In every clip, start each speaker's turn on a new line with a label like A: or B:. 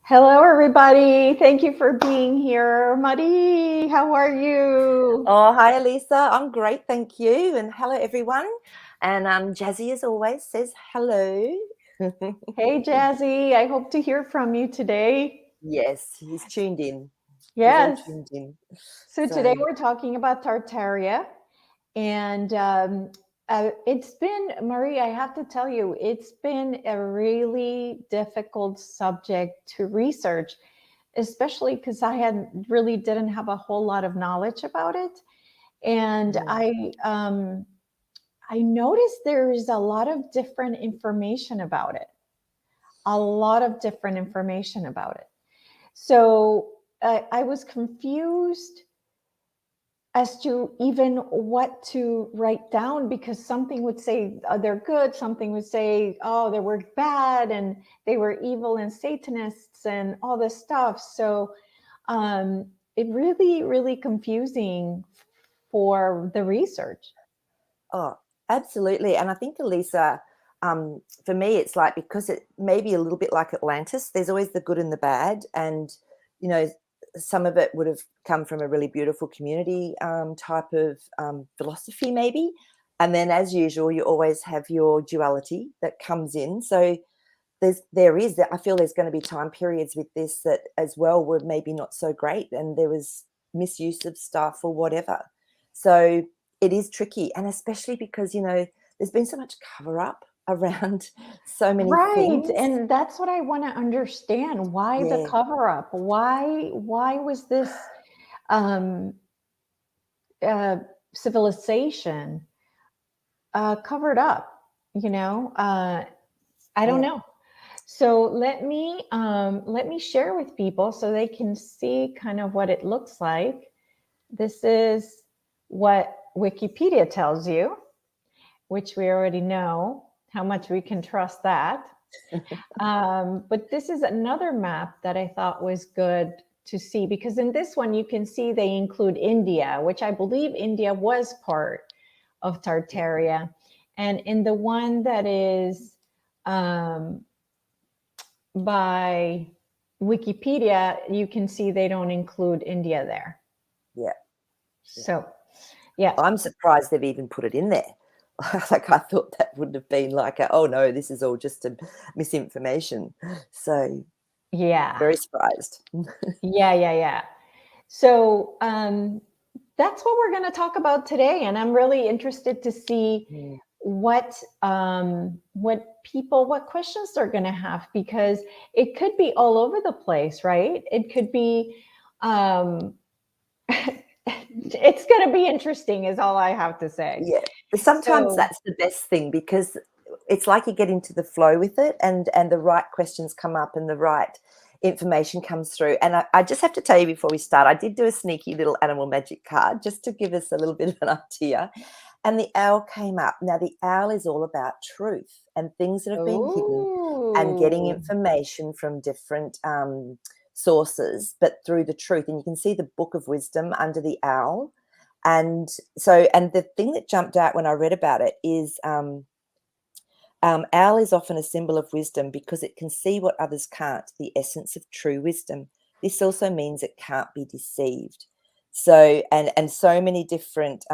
A: Hello, everybody. Thank you for being here. Maree, how are you?
B: Oh, hi, Elisa. I'm great, thank you. And hello, everyone. And Jazzy, as always, says hello.
A: Hey, Jazzy. I hope to hear from you today.
B: Yes, he's tuned in. He's all
A: Yes.
B: tuned in.
A: So today we're talking about Tartaria. And it's been, Maree, I have to tell you, it's been a really difficult subject to research, especially because really didn't have a whole lot of knowledge about it. And I noticed there is a lot of different information about it, a lot of different information about it. So I was confused as to even what to write down, because something would say they're good, something would say, oh, they were bad and they were evil and Satanists and all this stuff. So it really confusing for the research.
B: Oh, absolutely. And I think, Elisa, for me, it's like, because it may be a little bit like Atlantis, there's always the good and the bad. And, you know, some of it would have come from a really beautiful community type of philosophy, maybe. And then, as usual, you always have your duality that comes in. So I feel there's going to be time periods with this that as well were maybe not so great, and there was misuse of stuff or whatever. So it is tricky, and especially because there's been so much cover up around so many
A: Right.
B: things.
A: And that's what I want to understand. Why the
B: Yeah.
A: cover up? Why was this um, uh, civilization covered up? I don't
B: Yeah.
A: know. So let me share with people so they can see kind of what it looks like. This is what Wikipedia tells you, which we already know how much we can trust that. But this is another map that I thought was good to see, because in this one you can see they include India, which I believe India was part of Tartaria. And in the one that is um, by Wikipedia, you can see they don't include India there.
B: Yeah.
A: So, yeah.
B: I'm surprised they've even put it in there. Like, I thought that would have been like oh no, this is all just a misinformation. So
A: Yeah.
B: very surprised.
A: Yeah. So, that's what we're going to talk about today, and I'm really interested to see what what questions they're going to have, because it could be all over the place, right? It could be it's going to be interesting is all I have to say.
B: Yeah, but sometimes
A: So,
B: that's the best thing, because it's like you get into the flow with it, and the right questions come up and the right information comes through. And I just have to tell you before we start, I did do a sneaky little animal magic card just to give us a little bit of an idea. And the owl came up. Now, the owl is all about truth and things that have been hidden, and getting
A: oh,
B: information from different sources, but through the truth. And you can see the book of wisdom under the owl. And so, and the thing that jumped out when I read about it is owl is often a symbol of wisdom because it can see what others can't, the essence of true wisdom. This also means it can't be deceived. So, and so many different,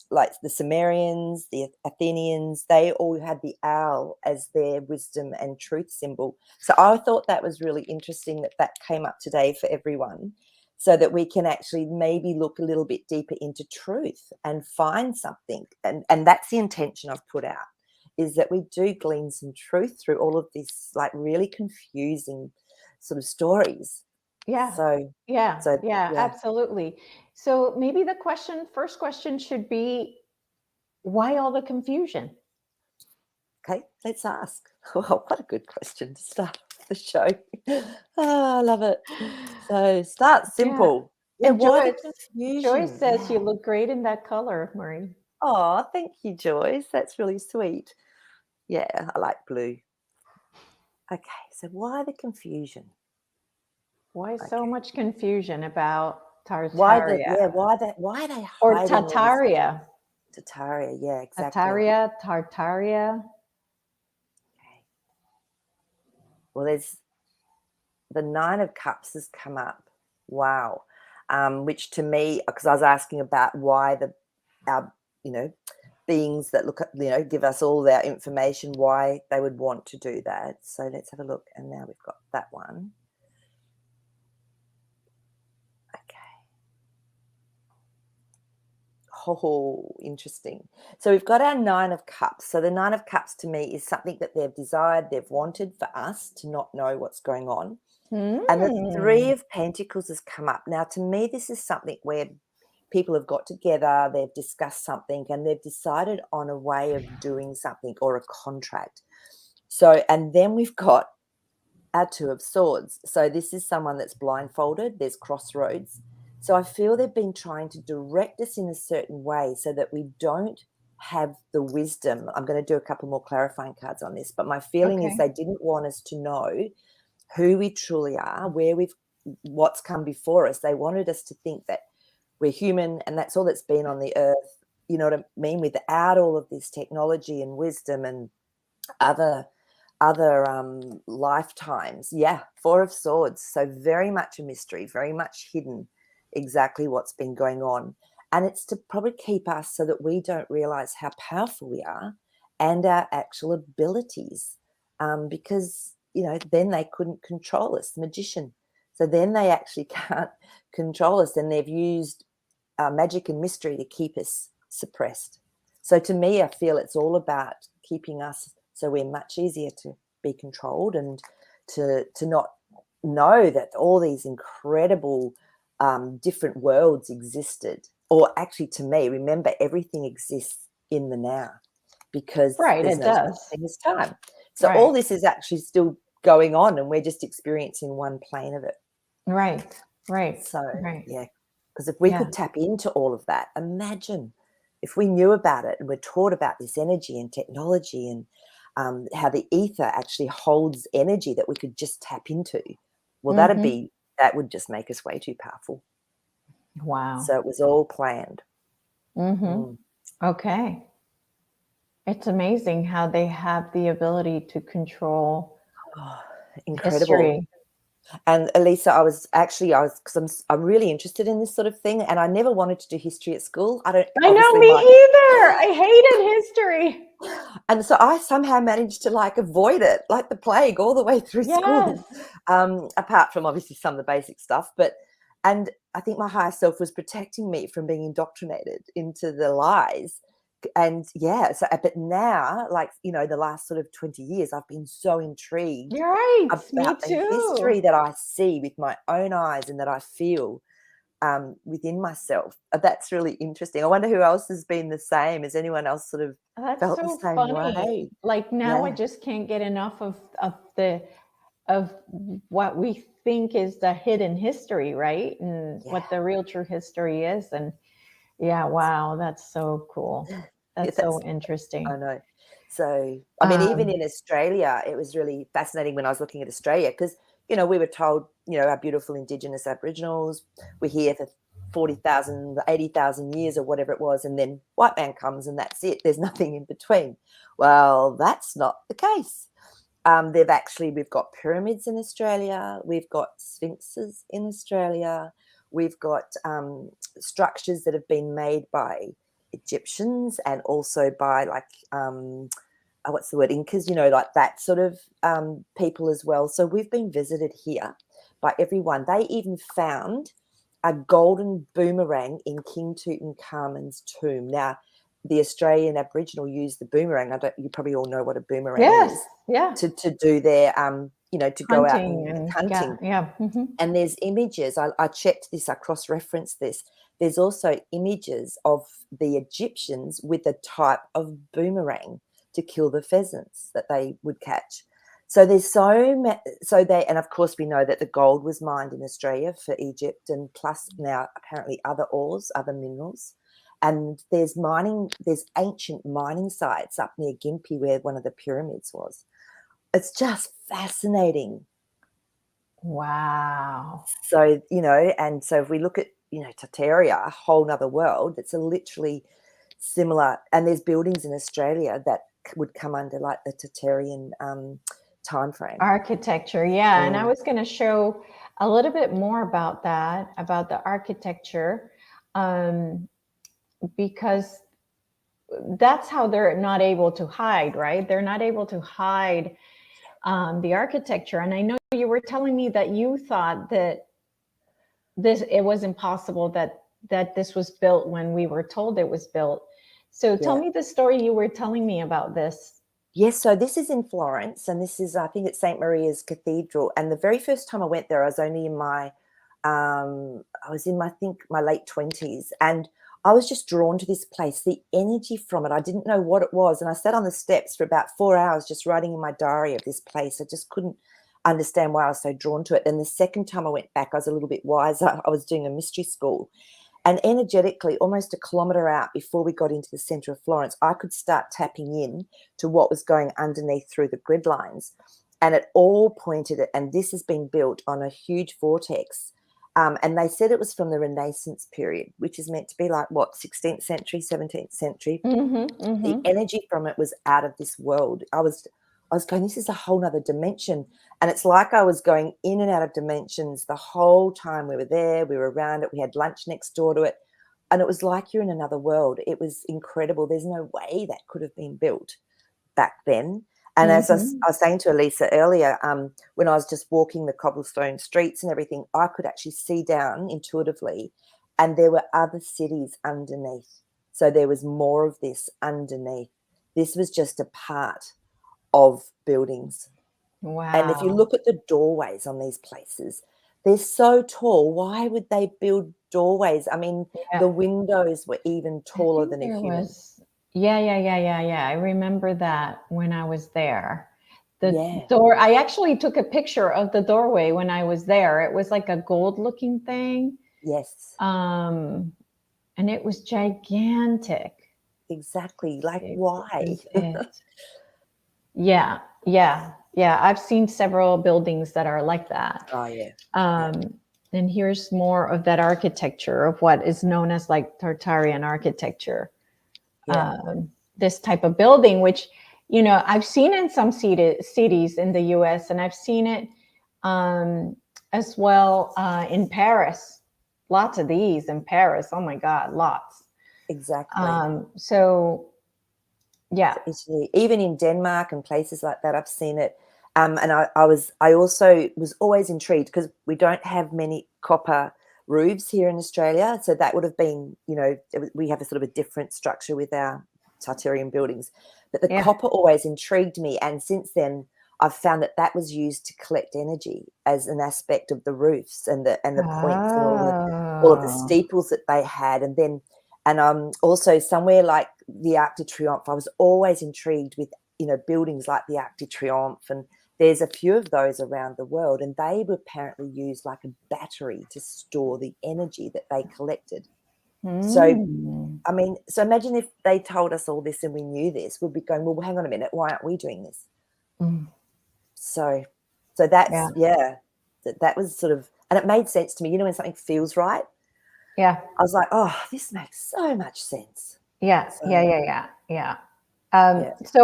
B: like the Sumerians, the Athenians, they all had the owl as their wisdom and truth symbol. So I thought that was really interesting that that came up today for everyone, so that we can actually maybe look a little bit deeper into truth and find something. And that's the intention I've put out, is that we do glean some truth through all of this, like, really confusing sort of stories.
A: yeah.
B: So,
A: Yeah,
B: so
A: yeah,
B: yeah.
A: absolutely. So maybe the first question should be, why all the confusion?
B: Okay, let's ask. Oh, what a good question to start the show. Oh, I love it. So start
A: Yeah.
B: simple. Yeah,
A: And
B: why the
A: Joyce
B: confusion?
A: says
B: Yeah.
A: you look great in that color, Maree.
B: Oh, thank you, Joyce. That's really sweet. Yeah, I like blue. Okay, so why the confusion?
A: Why so
B: Okay.
A: much confusion about
B: Yeah,
A: Tartaria
B: why are they
A: or
B: hiding all this
A: Tartaria?
B: Tartaria? Yeah, exactly.
A: Tartaria, Tartaria.
B: Okay. Well, there's the Nine of Cups has come up. Wow. Which to me, because I was asking about why our, beings that look at, give us all their information, why they would want to do that. So let's have a look. And now we've got that one. Okay. Oh, interesting. So we've got our Nine of Cups. So the Nine of Cups to me is something that they've desired, they've wanted for us to not know what's going on. And the Three of Pentacles has come up. Now, to me, this is something where people have got together, they've discussed something, and they've decided on a way of doing something or a contract. So, and then we've got our Two of Swords. So this is someone that's blindfolded. There's crossroads. So I feel they've been trying to direct us in a certain way so that we don't have the wisdom. I'm going to do a couple more clarifying cards on this, but my feeling is they didn't want us to know who we truly are, what's come before us. They wanted us to think that we're human and that's all that's been on the earth, you know what I mean, without all of this technology and wisdom and other lifetimes. Yeah, Four of Swords. So very much a mystery, very much hidden exactly what's been going on. And it's to probably keep us so that we don't realize how powerful we are and our actual abilities, because then they couldn't control us, the magician. So then they actually can't control us, and they've used magic and mystery to keep us suppressed. So to me, I feel it's all about keeping us so we're much easier to be controlled and to not know that all these incredible different worlds existed. Or actually, to me, remember, everything exists in the now because there's no such thing as time. So all this is actually still going on, and we're just experiencing one plane of it.
A: Right.
B: So, yeah, because if we could tap into all of that, imagine if we knew about it and we're taught about this energy and technology and how the ether actually holds energy that we could just tap into. Well, that would just make us way too powerful.
A: Wow.
B: So it was all planned.
A: Okay. It's amazing how they have the ability to control
B: incredible
A: history.
B: And Elisa, because I'm really interested in this sort of thing, and I never wanted to do history at school.
A: I know, me either. I hated history.
B: And so I somehow managed to avoid it like the plague all the way through school, apart from obviously some of the basic stuff. And I think my higher self was protecting me from being indoctrinated into the lies. And but now, the last sort of 20 years, I've been so intrigued about the history that I see with my own eyes and that I feel within myself. That's really interesting. I wonder who else has been the same. Has anyone else sort of felt the same way?
A: Now I just can't get enough of what we think is the hidden history, right? And what the real true history is. And wow, that's so cool. That's so interesting.
B: I know. So, I mean, even in Australia, it was really fascinating when I was looking at Australia because, we were told, our beautiful Indigenous Aboriginals, we're here for 40,000, 80,000 years or whatever it was, and then white man comes and that's it. There's nothing in between. Well, that's not the case. We've got pyramids in Australia. We've got sphinxes in Australia. We've got structures that have been made by Egyptians and also by Incas, that sort of people as well. So we've been visited here by everyone. They even found a golden boomerang in King Tutankhamun's tomb. Now, the Australian Aboriginal used the boomerang. You probably all know what a boomerang is.
A: Yeah.
B: To do their, to go out and hunting.
A: Yeah.
B: And there's images. I checked this. I cross-referenced this. There's also images of the Egyptians with a type of boomerang to kill the pheasants that they would catch. So there's and of course we know that the gold was mined in Australia for Egypt, and plus now apparently other ores, other minerals. And there's ancient mining sites up near Gympie where one of the pyramids was. It's just fascinating.
A: Wow.
B: So, and so if we look at, Tartaria, a whole nother world, it's literally similar. And there's buildings in Australia that would come under the Tartarian time frame.
A: Architecture, yeah. And I was going to show a little bit more about that, about the architecture, because that's how they're not able to hide, right? They're not able to hide the architecture. And I know you were telling me that you thought that it was impossible that this was built when we were told it was built. So tell me the story you were telling me about this.
B: Yes, so this is in Florence, and this is, I think it's St. Maria's Cathedral. And the very first time I went there, I was only in my, I think my late 20s, and I was just drawn to this place, the energy from it. I didn't know what it was. And I sat on the steps for about 4 hours just writing in my diary of this place. I just couldn't understand why I was so drawn to it. And the second time I went back, I was a little bit wiser. I was doing a mystery school. And energetically, almost a kilometre out before we got into the centre of Florence, I could start tapping in to what was going underneath through the grid lines. And it all pointed at, and this has been built on a huge vortex. And they said it was from the Renaissance period, which is meant to be like, what, 16th century, 17th century. The energy from it was out of this world. I was going, this is a whole nother dimension. And it's like I was going in and out of dimensions the whole time we were there. We were around it. We had lunch next door to it. And it was like you're in another world. It was incredible. There's no way that could have been built back then. And as I was saying to Elisa earlier, when I was just walking the cobblestone streets and everything, I could actually see down intuitively, and there were other cities underneath. So there was more of this underneath. This was just a part of buildings.
A: Wow.
B: And if you look at the doorways on these places, they're so tall. Why would they build doorways? I mean, the windows were even taller than a human.
A: Yeah. I remember that when I was there. The door, I actually took a picture of the doorway when I was there. It was like a gold looking thing.
B: Yes.
A: And it was gigantic.
B: Exactly. Like, why?
A: Yeah. I've seen several buildings that are like that.
B: Oh, yeah.
A: And here's more of that architecture of what is known as like Tartarian architecture. This type of building, which, you know, I've seen in some cities in the US, and I've seen it as well in Paris. Lots of these in Paris. Oh my God, lots.
B: Exactly.
A: So, yeah.
B: Italy, even in Denmark and places like that, I've seen it. And I also was always intrigued because we don't have many copper roofs here in Australia. So that would have been, you know, we have a sort of a different structure with our Tartarian buildings. But the copper always intrigued me. And since then, I've found that that was used to collect energy as an aspect of the roofs and the points and all of the steeples that they had. And then, also somewhere like the Arc de Triomphe, I was always intrigued with, you know, buildings like the Arc de Triomphe, and there's a few of those around the world, and they were apparently used like a battery to store the energy that they collected. So, I mean, so imagine if they told us all this and we knew this, we'd be going, well, hang on a minute, why aren't we doing this? So that's, that was sort of, and it made sense to me. You know, when something feels right?
A: Yeah.
B: I was like, oh, this makes so much sense.
A: Yeah. So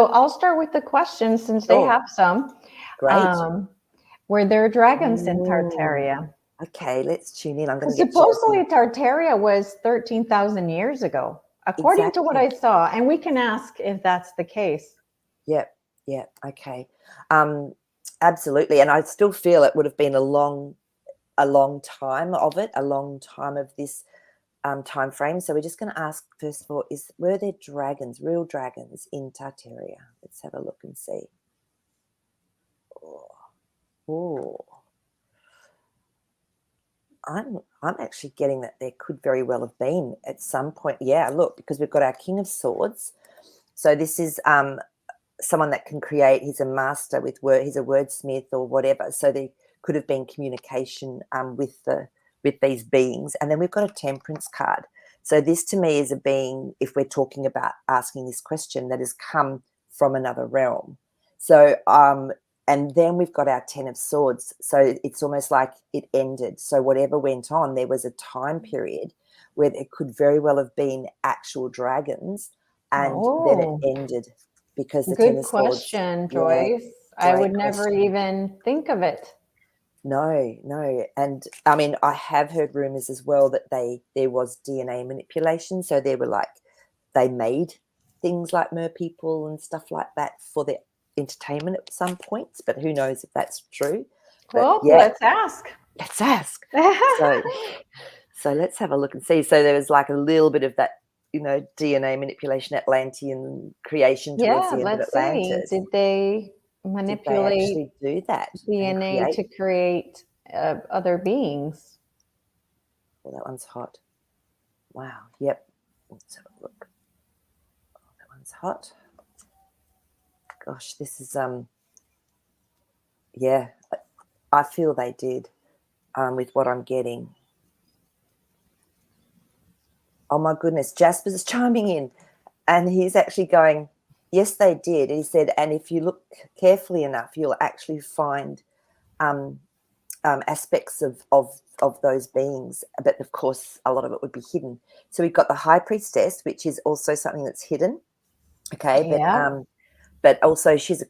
A: I'll start with the questions since they have some.
B: Great.
A: Were there dragons in Tartaria?
B: Okay, let's tune in. I'm going to get
A: supposedly Tartaria was 13,000 years ago, according to what I saw. And we can ask if that's the case.
B: Yep. Okay. Absolutely. And I still feel it would have been a long time of it, a long time of this time frame. So we're just going to ask first of all, were there dragons, real dragons in Tartaria? Let's have a look and see. Oh. I'm actually getting that there could very well have been at some point. Yeah, look, because we've got our King of Swords. So this is someone that can create. He's a master with word. He's a wordsmith or whatever. So there could have been communication with these beings. And then we've got a Temperance card. So this to me is a being, if we're talking about asking this question, that has come from another realm. So and then we've got our Ten of Swords. So it's almost like it ended. So whatever went on, there was a time period where there could very well have been actual dragons, and then it ended because the Ten of Swords.
A: Good question, Joyce. I would
B: Great
A: never
B: question.
A: even think of it.
B: No. And I mean, I have heard rumors as well that there was DNA manipulation. So they made things like mer people and stuff like that for their entertainment at some points, but who knows if that's true. But
A: Well,
B: yeah,
A: let's ask.
B: let's ask. So let's have a look and see. So there was like a little bit of that, DNA manipulation, Atlantean creation towards
A: Yeah,
B: the end of
A: let's see.
B: Atlantis.
A: Did they
B: Did they
A: manipulate
B: actually do that and
A: DNA
B: create?
A: to create other beings?
B: Well, that one's hot. Wow. Yep. Let's have a look. Oh, that one's hot. Gosh, this is yeah. I feel they did with what I'm getting. Oh my goodness, Jasper's chiming in, and he's actually going, yes, they did. He said, and if you look carefully enough, you'll actually find aspects of those beings, but of course, a lot of it would be hidden. So we've got the high priestess, which is also something that's hidden. Okay,
A: Yeah.
B: but also she's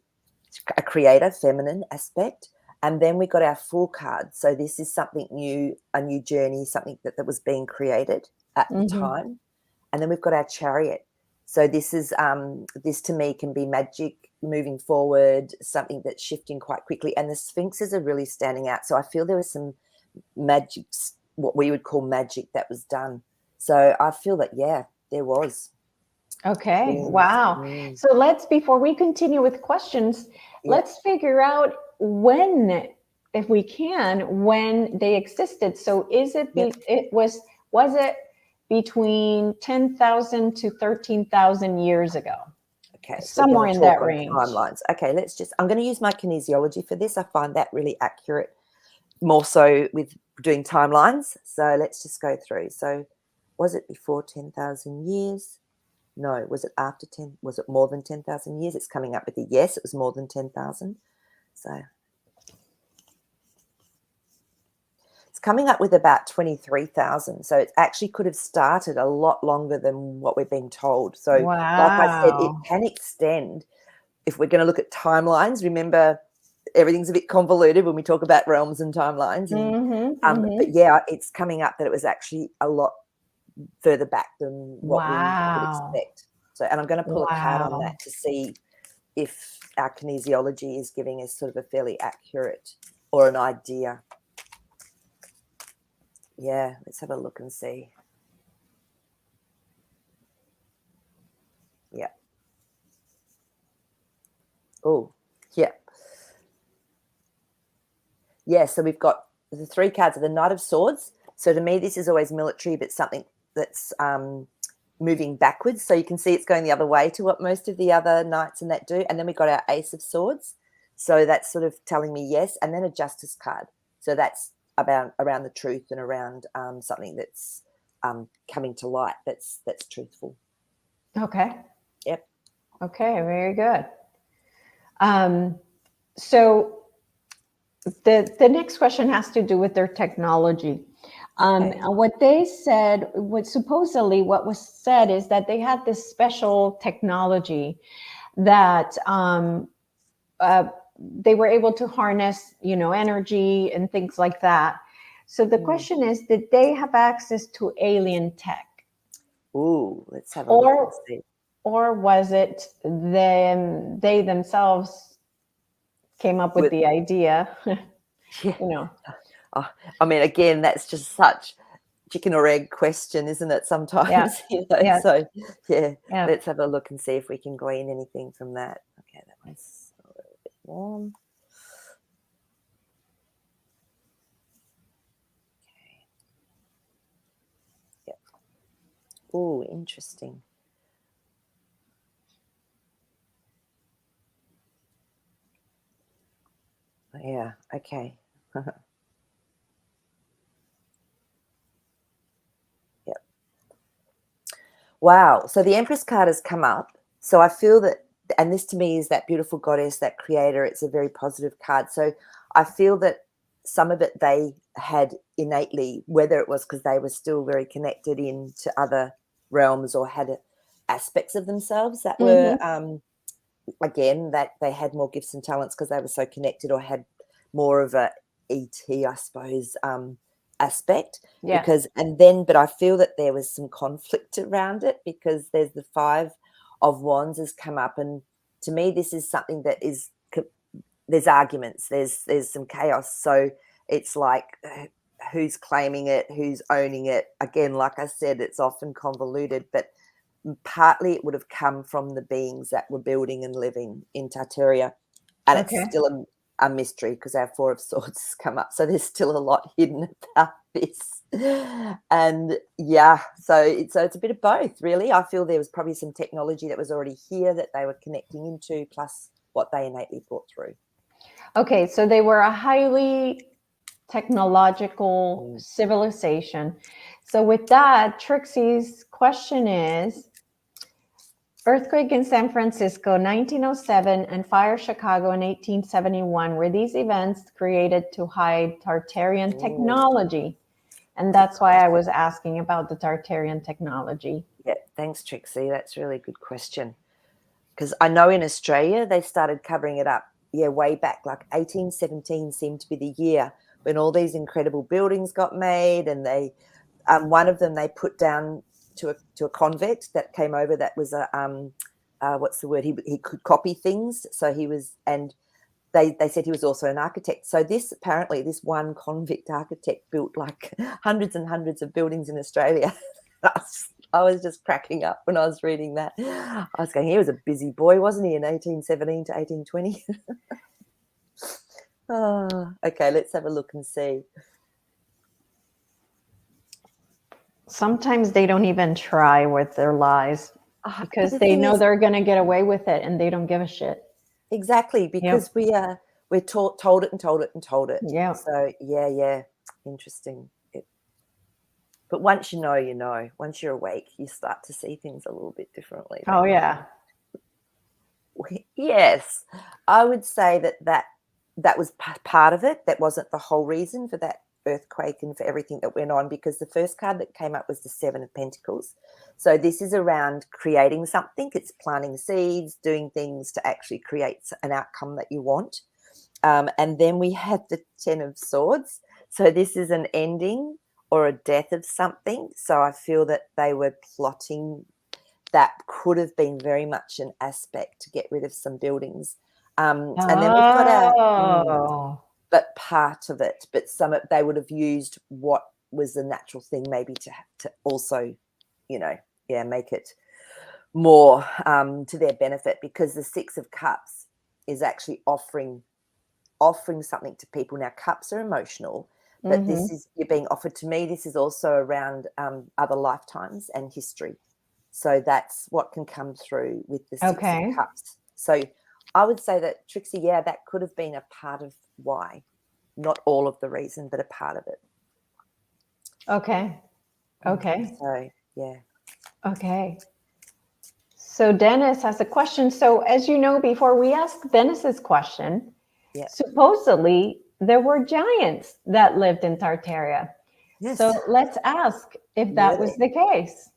B: a creator, feminine aspect. And then we got our Fool card. So this is something new, a new journey, something that was being created at the time. And then we've got our Chariot. So this is this to me can be magic moving forward, something that's shifting quite quickly. And the Sphinxes are really standing out. So I feel there was some magic, what we would call magic, that was done. So I feel that, yeah, there was.
A: Okay. Wow. So before we continue with questions, let's figure out when, if we can, when they existed. So is it, was it between 10,000 to 13,000 years ago?
B: Okay,
A: Somewhere in that range.
B: Timelines. Okay, I'm going to use my kinesiology for this. I find that really accurate, more so with doing timelines. So let's just go through. So was it before 10,000 years? No. Was it after 10? Was it more than 10,000 years? It's coming up with a yes. It was more than 10,000. So it's coming up with about 23,000. So it actually could have started a lot longer than what we're being told. So like I said, it can extend. If we're going to look at timelines, remember everything's a bit convoluted when we talk about realms and timelines. And, but yeah, it's coming up that it was actually a lot further back than what we would expect. So, and I'm going to pull a card on that to see if our kinesiology is giving us sort of a fairly accurate or an idea. Yeah, let's have a look and see. Yeah. Oh, yeah. Yeah, so we've got the three cards of the Knight of Swords. So to me, this is always military, but something that's moving backwards. So you can see it's going the other way to what most of the other knights and that do. And then we've got our Ace of Swords. So that's sort of telling me yes. And then a Justice card. So that's around the truth and around something that's coming to light that's truthful.
A: Okay.
B: Yep. Okay,
A: very good. So the next question has to do with their technology. What they said, what was said is that they had this special technology that they were able to harness, energy and things like that. So the question is, did they have access to alien tech?
B: Ooh, let's have a look and see.
A: Or was it they themselves came up with the idea?
B: Yeah. I mean, again, that's just such chicken or egg question, isn't it? Sometimes, So let's have a look and see if we can glean anything from that. Okay, that one's a little bit warm. Okay. Yep. Oh, interesting. Yeah. Okay. Yep. Wow. So the Empress card has come up. So I feel that, and this to me is that beautiful goddess, that creator. It's a very positive card. So I feel that some of it they had innately, whether it was because they were still very connected into other realms or had aspects of themselves that were again, that they had more gifts and talents because they were so connected, or had more of a ET, I suppose, aspect.
A: Yeah.
B: But I feel that there was some conflict around it, because there's the Five of Wands has come up, and to me, this is something that is, there's arguments, there's some chaos. So it's like, who's claiming it, who's owning it. Again, like I said, it's often convoluted, but partly it would have come from the beings that were building and living in Tartaria, and
A: Okay.
B: it's still a mystery because our Four of Swords has come up, so there's still a lot hidden about this. And yeah, so it's a bit of both, really. I feel there was probably some technology that was already here that they were connecting into, plus what they innately brought through.
A: Okay, so they were a highly technological civilization. So with that, Trixie's question is, earthquake in San Francisco, 1907, and fire Chicago in 1871. Were these events created to hide Tartarian technology? And that's why I was asking about the Tartarian technology.
B: Yeah, thanks, Trixie. That's a really good question. Because I know in Australia, they started covering it up, way back, like 1817 seemed to be the year when all these incredible buildings got made, and they, one of them they put down to a convict that came over that was a, what's the word? He could copy things. So he was, and they said he was also an architect. So this one convict architect built like hundreds and hundreds of buildings in Australia. I was just cracking up when I was reading that. I was going, he was a busy boy, wasn't he, in 1817 to 1820? Oh, okay, let's have a look and see.
A: Sometimes they don't even try with their lies because they know they're going to get away with it, and they don't give a shit.
B: Exactly, because we're told it and told it and told it.
A: Yeah.
B: So yeah, interesting. But once you know. Once you're awake, you start to see things a little bit differently.
A: Oh yeah.
B: Yes, I would say that was part of it. That wasn't the whole reason for that earthquake and for everything that went on, because the first card that came up was the Seven of Pentacles. So this is around creating something. It's planting seeds, doing things to actually create an outcome that you want. And then we had the Ten of Swords. So this is an ending or a death of something. So I feel that they were plotting. That could have been very much an aspect to get rid of some buildings. And then we've got our, but part of it, but they would have used what was the natural thing, maybe to also, make it more to their benefit, because the Six of Cups is actually offering something to people. Now, cups are emotional, but this is, you're being offered, to me, this is also around other lifetimes and history. So that's what can come through with the Six of Cups. So I would say that, Trixie, that could have been a part of why. Not all of the reason, but a part of it.
A: Okay.
B: So, yeah.
A: Okay. So Dennis has a question. So as you know, before we ask Dennis's question, supposedly there were giants that lived in Tartaria. Yes. So let's ask if that was the case.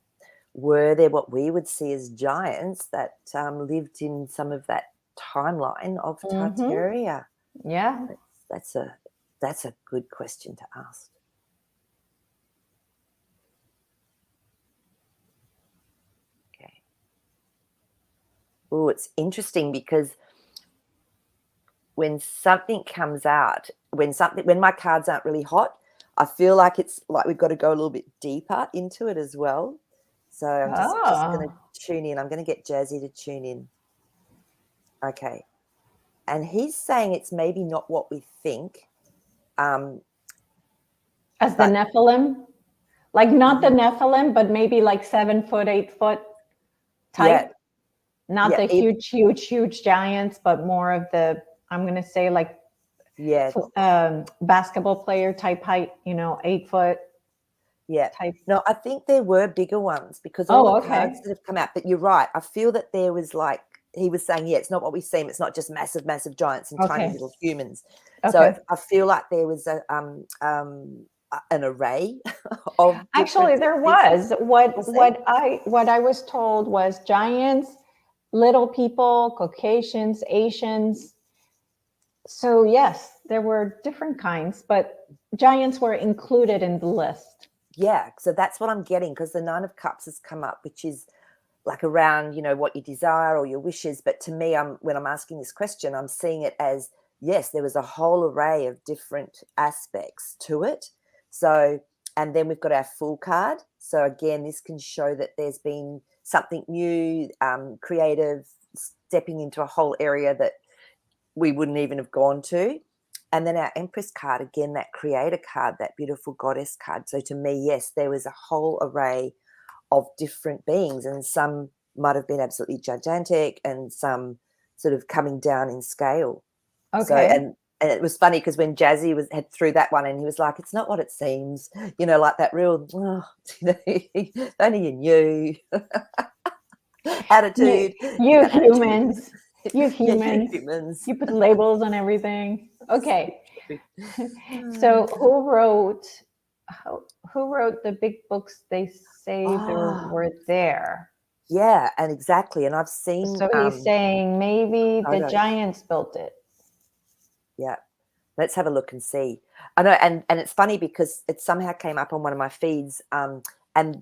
B: Were there what we would see as giants that lived in some of that timeline of Tartaria?
A: Yeah.
B: That's a good question to ask. Okay. Oh, it's interesting, because when something comes out, when my cards aren't really hot, I feel like it's like we've got to go a little bit deeper into it as well. So I'm just going to tune in. I'm going to get Jazzy to tune in. Okay. And he's saying it's maybe not what we think.
A: As the Nephilim? Like not the Nephilim, but maybe like 7 foot, 8 foot type? Yeah. Not the huge giants, but more of the, I'm going to say like basketball player type height, 8 foot.
B: Yeah. No, I think there were bigger ones, because all the cards that have come out. But you're right. I feel that there was, like he was saying, it's not what we seem. It's not just massive, massive giants and tiny little humans. Okay. So I feel like there was an array of.
A: Actually, there was what I was told was giants, little people, Caucasians, Asians. So yes, there were different kinds, but giants were included in the list.
B: Yeah, so that's what I'm getting, because the Nine of Cups has come up, which is like around, you know, what you desire or your wishes. But to me, when I'm asking this question, I'm seeing it as, yes, there was a whole array of different aspects to it. So, and then we've got our Fool card. So again, this can show that there's been something new, creative, stepping into a whole area that we wouldn't even have gone to. And then our Empress card, again, that creator card, that beautiful goddess card. So to me, yes, there was a whole array of different beings, and some might have been absolutely gigantic and some sort of coming down in scale. So,
A: Okay.
B: and it was funny because when Jazzy had through that one, and he was like, it's not what it seems, you know, like that real, oh, you know, if only you knew attitude.
A: You
B: That attitude.
A: humans. You
B: Yeah,
A: humans.
B: you humans.
A: You put labels on everything. Okay. So
B: So
A: who wrote the big books they say were there?
B: yeah, and exactly. And I've seen
A: So he's saying maybe the
B: photos.
A: giants built it.
B: Yeah. Let's have a look and see. I know, and it's funny because it somehow came up on one of my feeds, and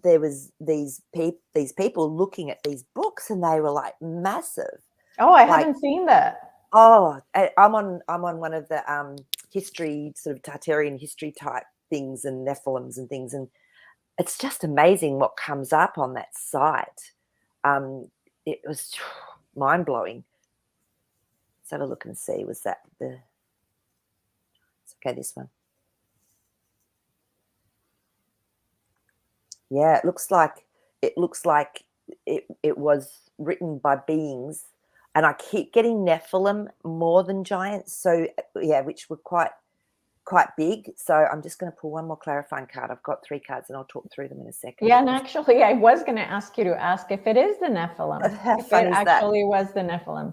B: there was these people looking at these books, and they were like massive.
A: Oh, I
B: Like,
A: haven't seen that.
B: oh, I'm on one of the history, sort of Tartarian history type things, and Nephilims and things, and it's just amazing what comes up on that site. It was mind blowing. Let's have a look and see. Was that the? Okay, this one. Yeah, it looks like it was written by beings, and I keep getting Nephilim more than giants. So yeah, which were quite big. So I'm just going to pull one more clarifying card. I've got 3 cards, and I'll talk through them in a second.
A: Yeah, and actually, I was going to ask you to ask if it is the Nephilim.
B: How
A: If
B: fun
A: it
B: is that?
A: actually was the Nephilim.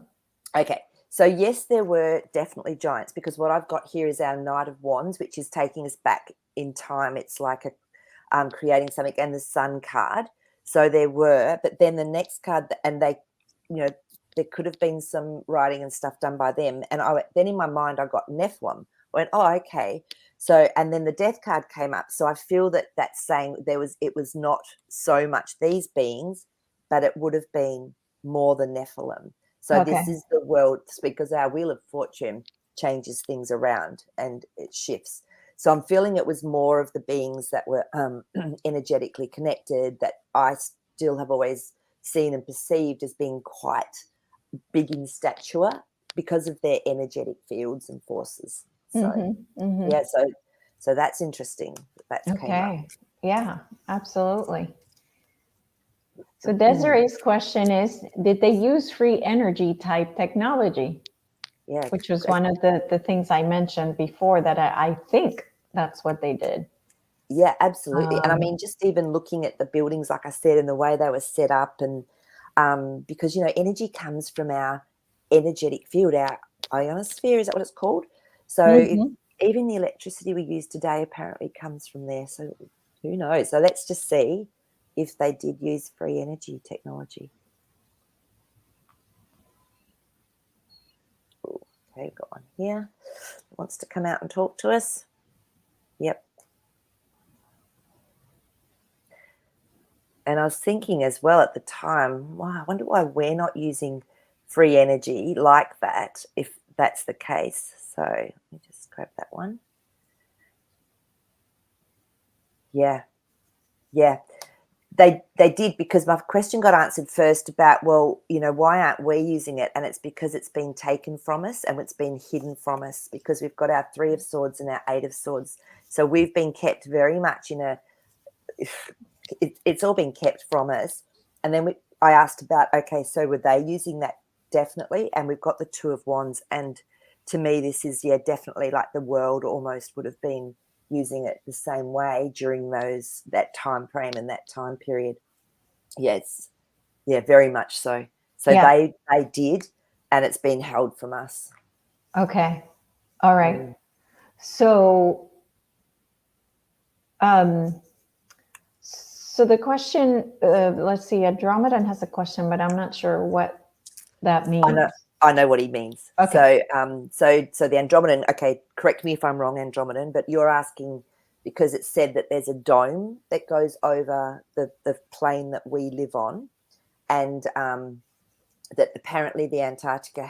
B: Okay, so yes, there were definitely giants, because what I've got here is our Knight of Wands, which is taking us back in time. It's like a creating something, and the Sun card. So there were, but then the next card, and they, you know, there could have been some writing and stuff done by them. And then in my mind, I got Nephilim. I went, oh, okay. So, and then the Death card came up. So I feel that that's saying it was not so much these beings, but it would have been more the Nephilim. So
A: Okay.
B: this is the world, because our Wheel of Fortune changes things around and it shifts. So I'm feeling it was more of the beings that were energetically connected, that I still have always seen and perceived as being quite big in stature because of their energetic fields and forces. So yeah, so that's interesting. That came up.
A: Okay. Yeah, absolutely. So Desiree's question is, did they use free energy type technology?
B: Yeah,
A: Which was one of the things I mentioned before, that I think that's what they did.
B: Yeah, absolutely. And I mean, just even looking at the buildings, like I said, and the way they were set up, and because, you know, energy comes from our energetic field, our ionosphere, is that what it's called? So even the electricity we use today apparently comes from there. So who knows? So let's just see if they did use free energy technology. Ooh, okay, got one here. Wants to come out and talk to us. Yep. And I was thinking as well at the time, wow, I wonder why we're not using free energy like that, if that's the case. So let me just grab that one. Yeah. They did, because my question got answered first about, well, you know, why aren't we using it? And it's because it's been taken from us and it's been hidden from us, because we've got our 3 of Swords and our 8 of Swords. So we've been kept very much in a... It's all been kept from us. And then I asked about, okay, so were they using that? Definitely. And we've got the 2 of Wands, and to me this is, yeah, definitely like the world almost would have been using it the same way during that time frame and that time period. Yes, yeah, very much so. So they did, and it's been held from us.
A: Okay, all right. So so the question, let's see, Andromedan has a question, but I'm not sure what that means.
B: I know what he means.
A: Okay.
B: So the Andromedan, okay, correct me if I'm wrong, Andromedan, but you're asking because it said that there's a dome that goes over the plane that we live on, and that apparently the Antarctica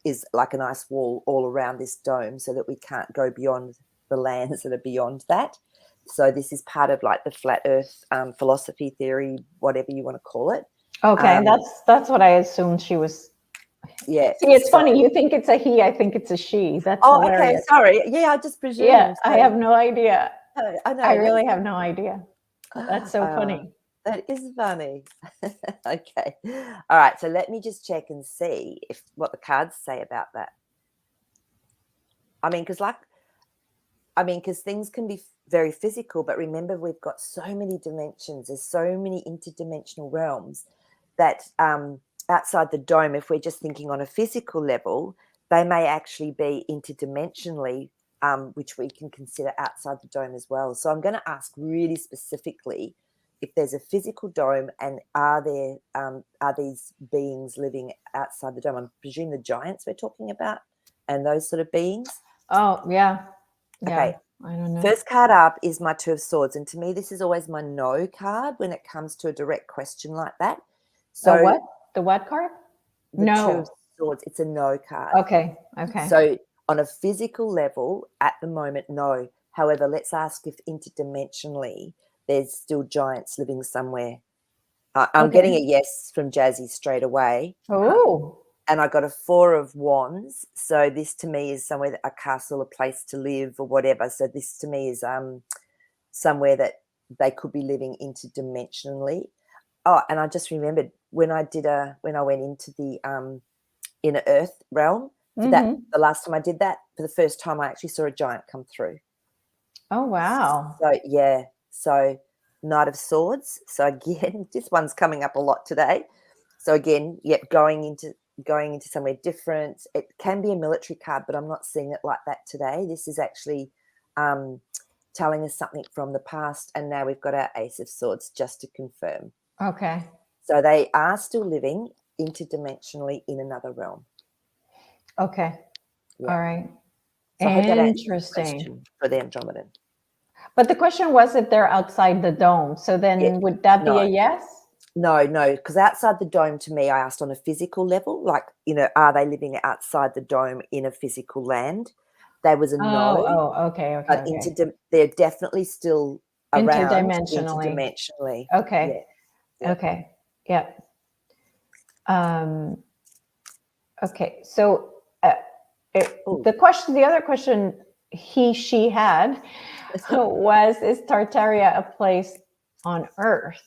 B: is like an ice wall all around this dome, so that we can't go beyond the lands that are beyond that. So this is part of like the flat Earth philosophy theory, whatever you want to call it.
A: Okay, that's what I assumed she was.
B: Yeah.
A: See, it's funny. You think it's a he, I think it's a she. That's hilarious.
B: Okay. Sorry. Yeah, I just presumed.
A: Yeah, I have no idea.
B: I know.
A: I really have no idea. That's so funny.
B: That is funny. Okay. All right. So let me just check and see what the cards say about that. I mean, because things can be very physical, but remember, we've got so many dimensions. There's so many interdimensional realms that outside the dome, if we're just thinking on a physical level, they may actually be interdimensionally, which we can consider outside the dome as well. So I'm going to ask really specifically if there's a physical dome, and are these beings living outside the dome? I presume the giants we're talking about and those sort of beings.
A: Oh, yeah.
B: Okay.
A: I don't know.
B: First card up is my Two of Swords. And to me, this is always my no card when it comes to a direct question like that. So
A: what? The what card?
B: the Two of Swords, it's a no card.
A: Okay.
B: So on a physical level, at the moment, no. However, let's ask if interdimensionally there's still giants living somewhere. I'm getting a yes from Jazzy straight away.
A: Oh.
B: And I got a Four of Wands. So this to me is somewhere, a castle, a place to live or whatever. So this to me is somewhere that they could be living interdimensionally. Oh, and I just remembered when I went into the inner earth realm, the last time I did that, for the first time I actually saw a giant come through.
A: Oh, wow.
B: So yeah. So Knight of Swords. So again, this one's coming up a lot today. So again, going into somewhere different. It can be a military card, but I'm not seeing it like that today. This is actually telling us something from the past, and now we've got our Ace of Swords just to confirm.
A: Okay.
B: So they are still living interdimensionally in another realm.
A: Okay. Yeah. All right.
B: So I hope that answers the
A: Interesting.
B: question for the Andromedan.
A: But the question was if they're outside the dome. So then would that be a yes?
B: No, because outside the dome, to me, I asked on a physical level, like, are they living outside the dome in a physical land? There was a no.
A: Oh, okay.
B: But they're definitely still around
A: interdimensionally. Okay.
B: Yeah.
A: Okay. Yeah. Okay. So the other question she had was, is Tartaria a place on Earth?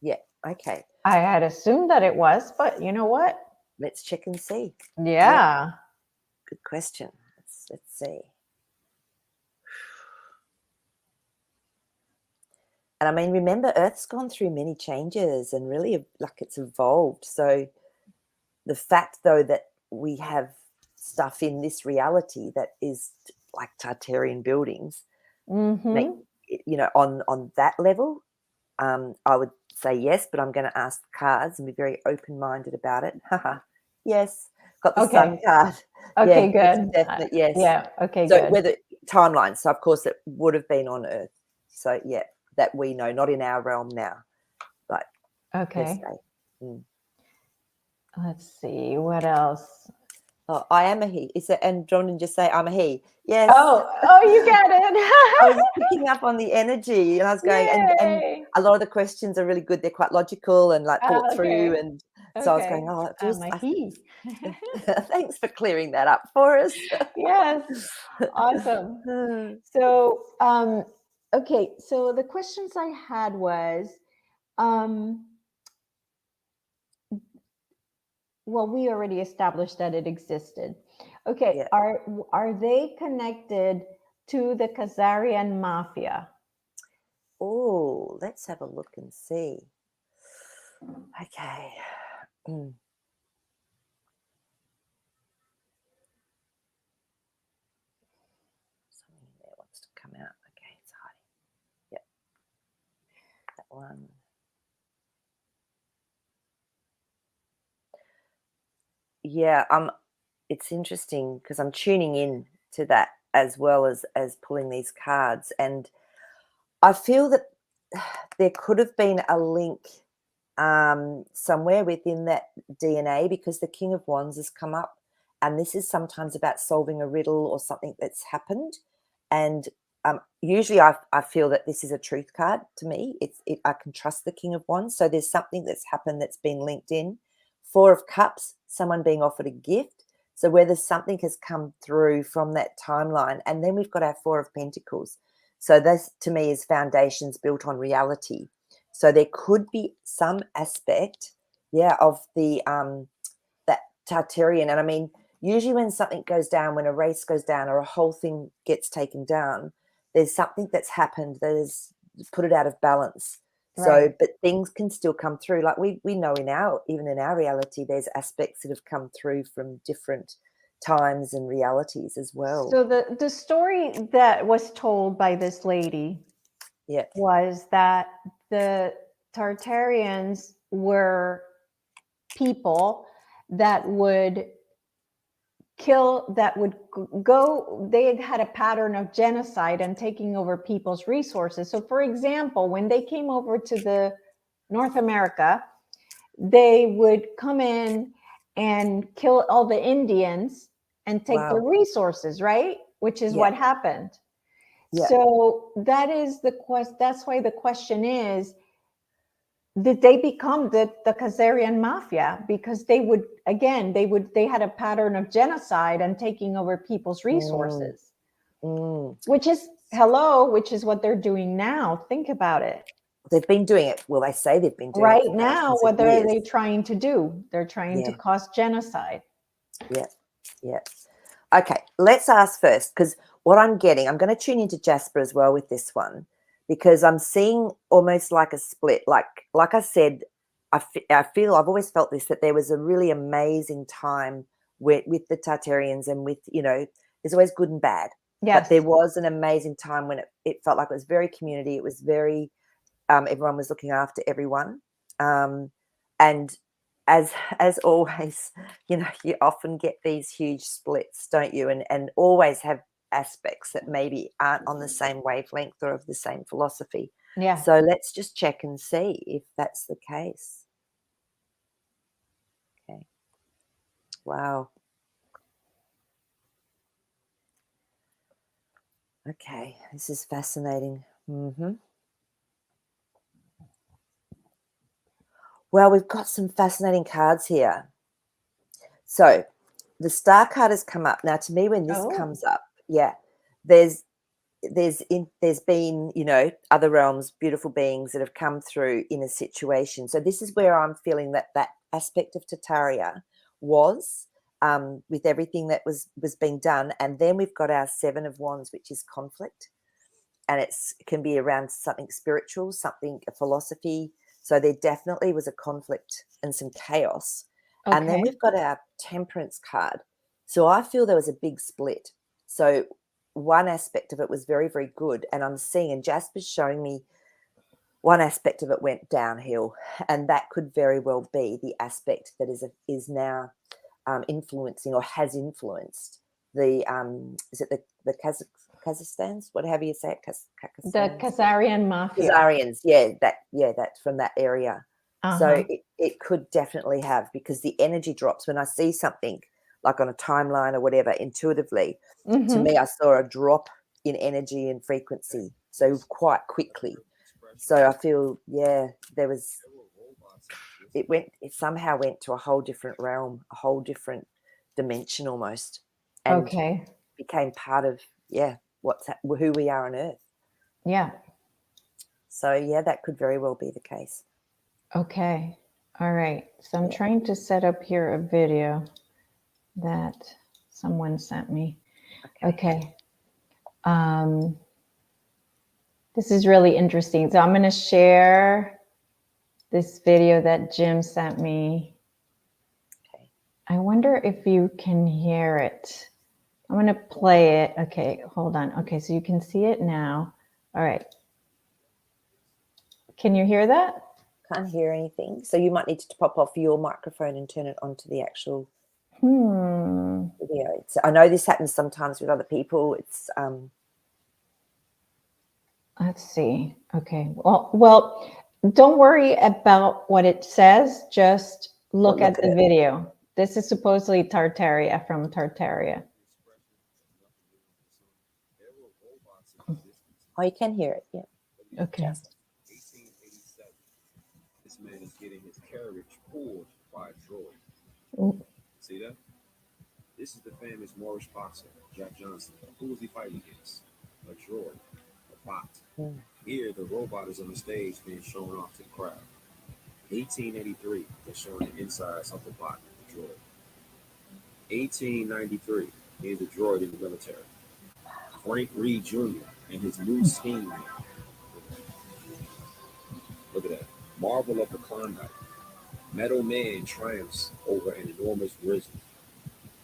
B: Yeah. Okay.
A: I had assumed that it was, but you know what?
B: Let's check and see.
A: Yeah.
B: Good question. Let's see. And I mean, remember, Earth's gone through many changes and really, like, it's evolved. So the fact, though, that we have stuff in this reality that is like Tartarian buildings, on that level, I would say yes, but I'm going to ask the cards and be very open-minded about it. Yes, got the Sun card.
A: Okay, good.
B: Definite yes.
A: Yeah. Okay.
B: So
A: good.
B: whether timelines, so of course it would have been on Earth. So yeah, that we know, not in our realm now. But
A: okay. Let's see what else.
B: Oh, I am a he. Is it Andromedan just say I'm a he? Yes.
A: Oh, you get it.
B: I was picking up on the energy, and I was going, and a lot of the questions are really good. They're quite logical and like thought through, and so I was going, oh, it feels.
A: I'm a he.
B: Thanks for clearing that up for us.
A: Yes, awesome. So, okay. So the questions I had was, well, we already established that it existed. Okay,
B: Yeah.
A: are they connected to the Kazarian Mafia?
B: Oh, let's have a look and see. Okay. Something there wants to come out. Okay, it's hiding. Yep. That one. yeah, it's interesting because I'm tuning in to that as well as pulling these cards, and I feel that there could have been a link somewhere within that DNA, because the King of Wands has come up, and this is sometimes about solving a riddle or something that's happened. And usually I feel that this is a truth card to me. I can trust the King of Wands. So there's something that's happened that's been linked in. Four of Cups, someone being offered a gift. So whether something has come through from that timeline. And then we've got our Four of Pentacles. So this to me is foundations built on reality. So there could be some aspect, of the that Tartarian. And I mean, usually when something goes down, when a race goes down or a whole thing gets taken down, there's something that's happened that has put it out of balance. So,
A: Right.
B: but things can still come through. Like we know even in our reality, there's aspects that have come through from different times and realities as well.
A: So the story that was told by this lady
B: Yeah.
A: was that the Tartarians were people that would go, they had a pattern of genocide and taking over people's resources. So for example, when they came over to the North America, they would come in and kill all the Indians and take their
B: Wow.
A: resources, right? Which is
B: Yeah.
A: what happened.
B: Yeah.
A: So that is that's why the question is, did they become the Kazarian Mafia? Because they had a pattern of genocide and taking over people's resources, which is what they're doing now. Think about it.
B: They've been doing it. Well, they say they've been doing it
A: Right
B: for
A: now,
B: thousands of
A: what are
B: years.
A: they trying to do? They're trying to
B: Yeah.
A: cause genocide.
B: Yeah. Yeah. Okay, let's ask first, because what I'm going to tune into Jasper as well with this one, because I'm seeing almost like a split. Like I said, I feel I've always felt this, that there was a really amazing time with the Tartarians, and with, there's always good and bad. But
A: Yes.
B: there was an amazing time when it felt like it was very community. It was very, everyone was looking after everyone. And as always, you often get these huge splits, don't you? And always have aspects that maybe aren't on the same wavelength or of the same philosophy.
A: Yeah.
B: So let's just check and see if that's the case. Okay. Wow. Okay, this is fascinating. Well, we've got some fascinating cards here. So the Star card has come up. Now, to me, when this comes up, there's been, other realms, beautiful beings that have come through in a situation. So this is where I'm feeling that aspect of Tartaria was, with everything that was being done. And then we've got our Seven of Wands, which is conflict. And it can be around something spiritual, a philosophy. So there definitely was a conflict and some chaos.
A: Okay.
B: And then we've got our Temperance card. So I feel there was a big split. So one aspect of it was very, very good. And I'm seeing, and Jasper's showing me, one aspect of it went downhill. And that could very well be the aspect that is now influencing, or has influenced the, is it the Kazakhstans? Whatever you say it,
A: The Kazarian Mafia.
B: Kazarians, that's from that area. So it could definitely have, because the energy drops when I see something like on a timeline or whatever, intuitively. To me, I saw a drop in energy and frequency, so quite quickly. So I feel, it somehow went to a whole different realm, a whole different dimension almost, and became part of who we are on Earth.
A: Yeah.
B: So that could very well be the case.
A: Okay. All right. So I'm trying to set up here a video that someone sent me. Okay. This is really interesting. So I'm going to share this video that Jim sent me.
B: Okay.
A: I wonder if you can hear it. I'm going to play it. Okay, hold on. Okay, so you can see it now. All right. Can you hear that?
B: Can't hear anything. So you might need to pop off your microphone and turn it onto the actual Video. I know this happens sometimes with other people. It's
A: let's see. Okay. Well, don't worry about what it says. Just look at the video. This is supposedly Tartaria from Tartaria.
B: Oh, you can hear it. Yeah.
A: Okay.
C: 1887. This man is getting his carriage pulled by a droid.
A: Ooh.
C: See that? This is the famous Moorish boxer, Jack Johnson. Who was he fighting against? A droid, a bot. Here, the robot is on the stage being shown off to the crowd. 1883, they're showing the insides of the bot, the droid. 1893, here's the droid in the military. Frank Reed Jr. and his new scheme. Look at that. Marvel of the Klondike. Metal Man triumphs over an enormous grizzly.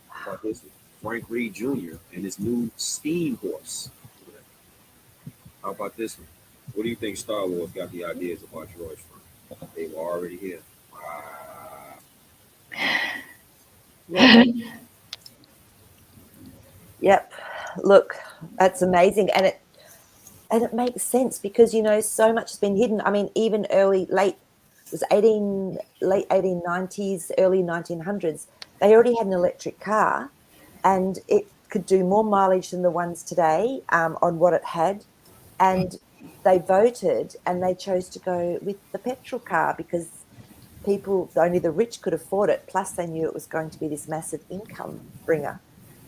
C: How about this one? Frank Reed Jr. and his new steam horse. How about this one? What do you think Star Wars got the ideas about droids from? They were already here.
B: Yep. Look, that's amazing, and it makes sense because so much has been hidden. I mean, even late 1890s, early 1900s, they already had an electric car, and it could do more mileage than the ones today on what it had, and they voted and they chose to go with the petrol car because only the rich could afford it. Plus, they knew it was going to be this massive income bringer.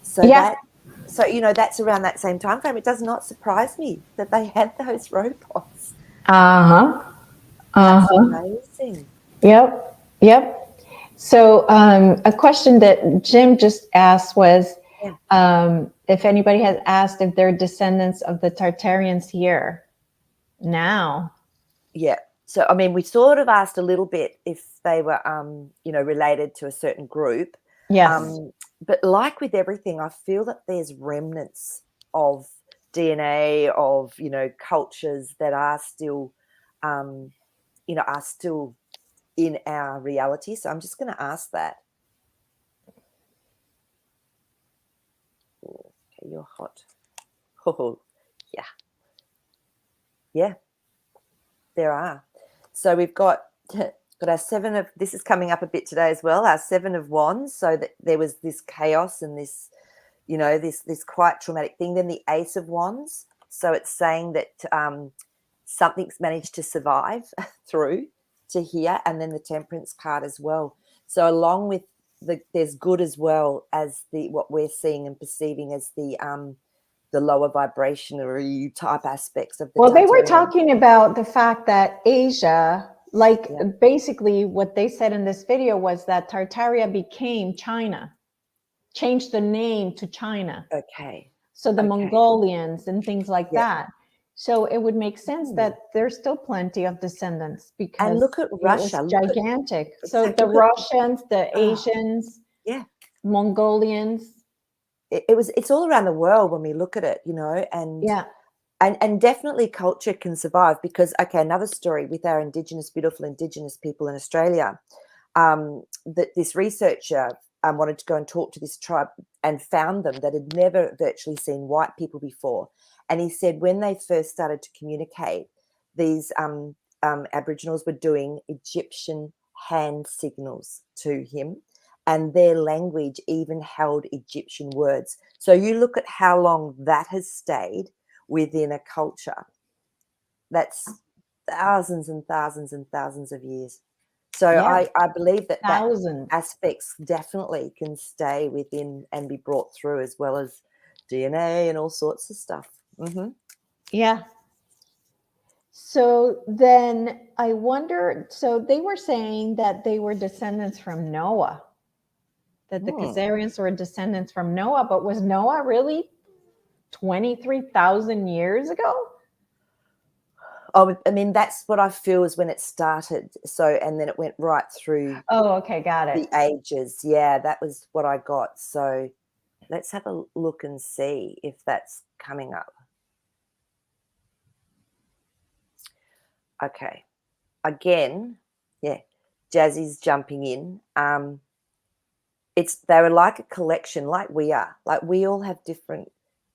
B: So that's around that same time frame. It does not surprise me that they had those robots. That's amazing.
A: Yep. So a question that Jim just asked was if anybody has asked if they're descendants of the Tartarians here now.
B: Yeah. So, I mean, we sort of asked a little bit if they were, related to a certain group.
A: Yes.
B: But like with everything, I feel that there's remnants of DNA of, cultures that are still, in our reality. So I'm just going to ask that. Okay, you're hot. Oh, yeah. Yeah, there are. So we've got our seven of, this is coming up a bit today as well, our seven of wands. So that there was this chaos and this, this quite traumatic thing. Then the ace of wands. So it's saying that something's managed to survive through to here. And then the temperance card as well. So along with there's good as well as what we're seeing and perceiving as the lower vibrationary type aspects of the
A: Well, they were
B: Tartarian.
A: talking about the fact that Asia, basically what they said in this video was that Tartaria became China, changed the name to China.
B: Okay.
A: So the Mongolians and things like that. So it would make sense that there's still plenty of descendants because
B: and look at Russia,
A: it was gigantic. So
B: exactly.
A: the Russians, the Asians, Mongolians.
B: It's all around the world when we look at it, and definitely culture can survive because, another story with our beautiful indigenous people in Australia, that this researcher wanted to go and talk to this tribe and found them that had never virtually seen white people before. And he said when they first started to communicate, these Aboriginals were doing Egyptian hand signals to him. And their language even held Egyptian words. So you look at how long that has stayed within a culture. That's thousands and thousands and thousands of years. So I believe that aspects definitely can stay within and be brought through, as well as DNA and all sorts of stuff. Mm-hmm.
A: Yeah. So then I wonder, so they were saying that they were descendants from Noah. That the Kazarians were descendants from Noah, but was Noah really 23,000 years ago?
B: Oh, I mean, that's what I feel is when it started. So, and then it went right through.
A: Oh, okay, got it.
B: The ages. Yeah, that was what I got. So let's have a look and see if that's coming up. Okay. Again, Jazzy's jumping in. they were like a collection, like we are. Like we all have different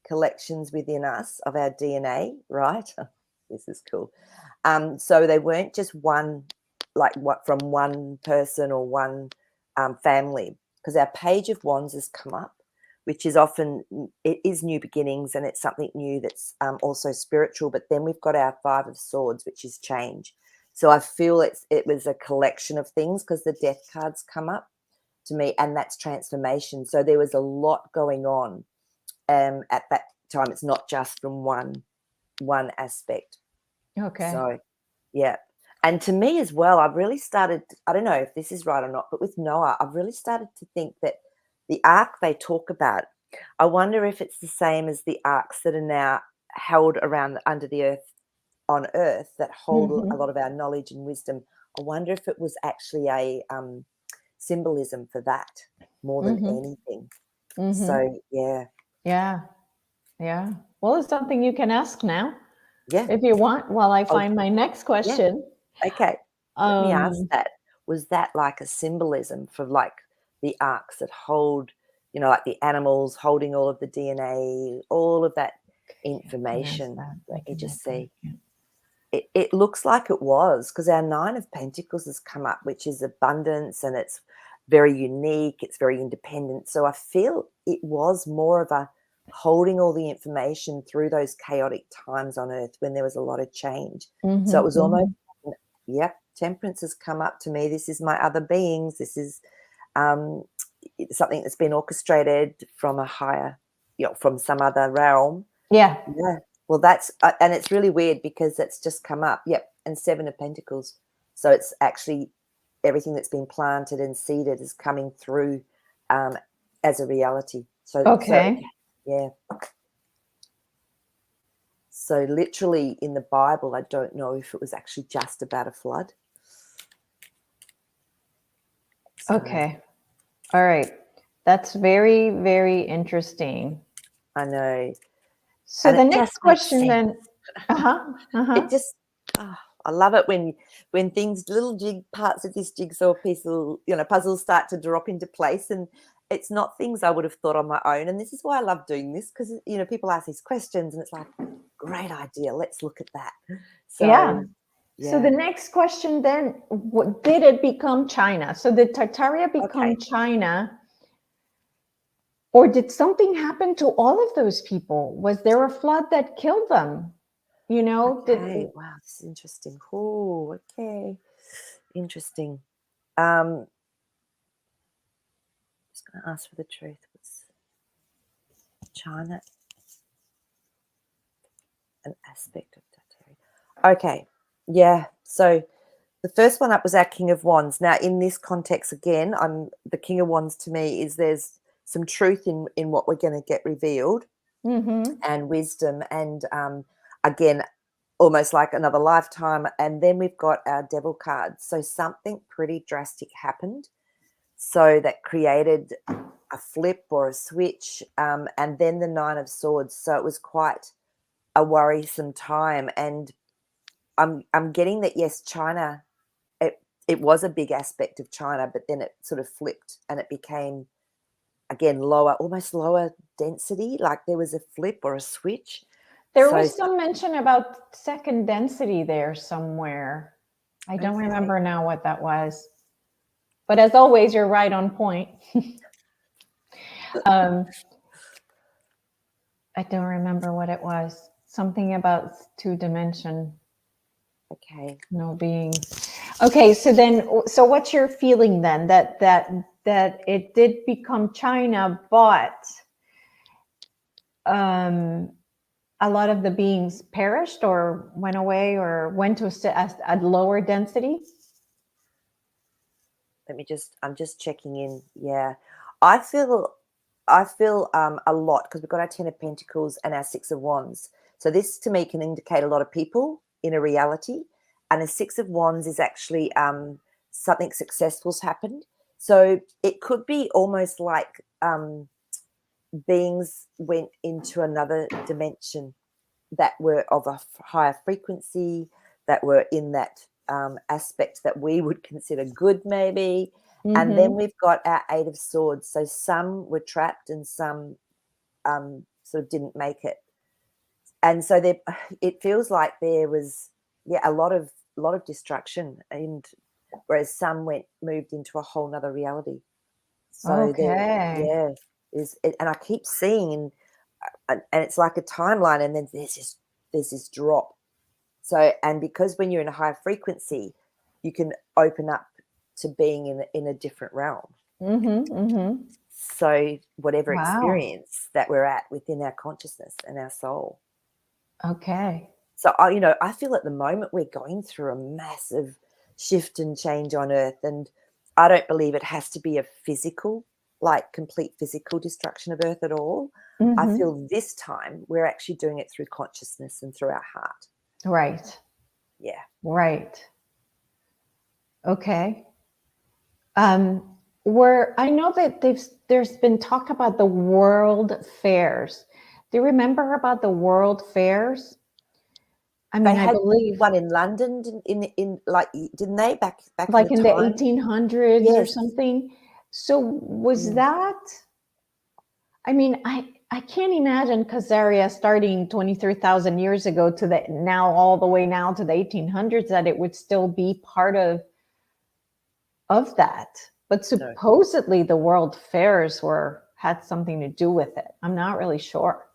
B: collections within us of our DNA, right? This is cool. So they weren't just one, like what from one person or one family, because our Page of Wands has come up, which is often, it is new beginnings and it's something new that's also spiritual. But then we've got our Five of Swords, which is change. So I feel it was a collection of things, because the Death cards come up to me, and that's transformation. So there was a lot going on at that time. It's not just from one aspect.
A: Okay.
B: So yeah. And to me as well, I've really started, I don't know if this is right or not, but with Noah, I've really started to think that the ark they talk about, I wonder if it's the same as the arks that are now held around under the earth, on earth, that hold a lot of our knowledge and wisdom. I wonder if it was actually a symbolism for that more than anything. So yeah.
A: Well, it's something you can ask now if you want, while I
B: Oh,
A: find my next question.
B: okay. Let me ask that. Was that like a symbolism for like the arcs that hold, like the animals holding all of the DNA, all of that information? Let me just see. It looks like it was, because our Nine of Pentacles has come up, which is abundance, and it's very unique. It's very independent. So I feel it was more of a holding all the information through those chaotic times on earth when there was a lot of change. So it was almost, Temperance has come up to me. This is my other beings. This is something that's been orchestrated from a higher, from some other realm.
A: Yeah.
B: Well, that's and it's really weird because it's just come up. And Seven of Pentacles. So it's actually everything that's been planted and seeded is coming through as a reality. So So literally in the Bible, I don't know if it was actually just about a flood. So,
A: okay. All right. That's very, very interesting.
B: I know.
A: So the next question then,
B: it just, I love it when things, little parts of this jigsaw puzzles start to drop into place, and it's not things I would have thought on my own. And this is why I love doing this, because people ask these questions and it's like, great idea, let's look at that. So
A: So the next question then, did it become China? So did Tartaria become China? Or did something happen to all of those people? Was there a flood that killed them?
B: Wow, this is interesting. Oh, okay. Interesting. Just going to ask for the truth. What's China? An aspect of Tartaria. Okay. Yeah. So the first one up was our King of Wands. Now, in this context, again, the King of Wands to me is there's some truth in what we're going to get revealed, and wisdom, and again, almost like another lifetime. And then we've got our Devil card. So something pretty drastic happened. So that created a flip or a switch, and then the Nine of Swords. So it was quite a worrisome time. And I'm getting that, yes, China, it was a big aspect of China, but then it sort of flipped and it became, again, almost lower density, like there was a flip or a switch.
A: There was some mention about second density there somewhere. I don't remember now what that was. But as always, you're right on point. I don't remember what it was. Something about two-dimension.
B: Okay.
A: No being. Okay, so what's your feeling then? That it did become China, but a lot of the beings perished or went away or went to a lower density?
B: I'm just checking in. Yeah. I feel a lot, because we've got our Ten of Pentacles and our Six of Wands. So this to me can indicate a lot of people in a reality. And a Six of Wands is actually something successful's happened. So it could be almost like beings went into another dimension that were of a higher frequency, that were in that aspect that we would consider good, maybe. And then we've got our 8 of Swords. So some were trapped and some sort of didn't make it. And so it feels like there was a lot of destruction, and whereas some moved into a whole nother reality. So and I keep seeing, and it's like a timeline, and then there's this drop. So, and because when you're in a higher frequency, you can open up to being in a different realm. So whatever experience that we're at within our consciousness and our soul.
A: Okay.
B: So I feel at the moment we're going through a massive shift and change on Earth, and I don't believe it has to be a physical, like complete physical destruction of Earth at all. I feel this time we're actually doing it through consciousness and through our heart.
A: Right.
B: Yeah.
A: Right. Okay. Where I know that there's been talk about the world fairs. Do you remember about the world fairs? I mean,
B: They
A: I
B: had
A: believe
B: one in London in like, didn't they, back
A: like in the
B: time?
A: 1800s or
B: Yes.
A: something. So was that, I mean, I can't imagine Kazaria starting 23,000 years ago to the now, all the way now to the 1800s, that it would still be part of that. But supposedly the world fairs had something to do with it. I'm not really sure.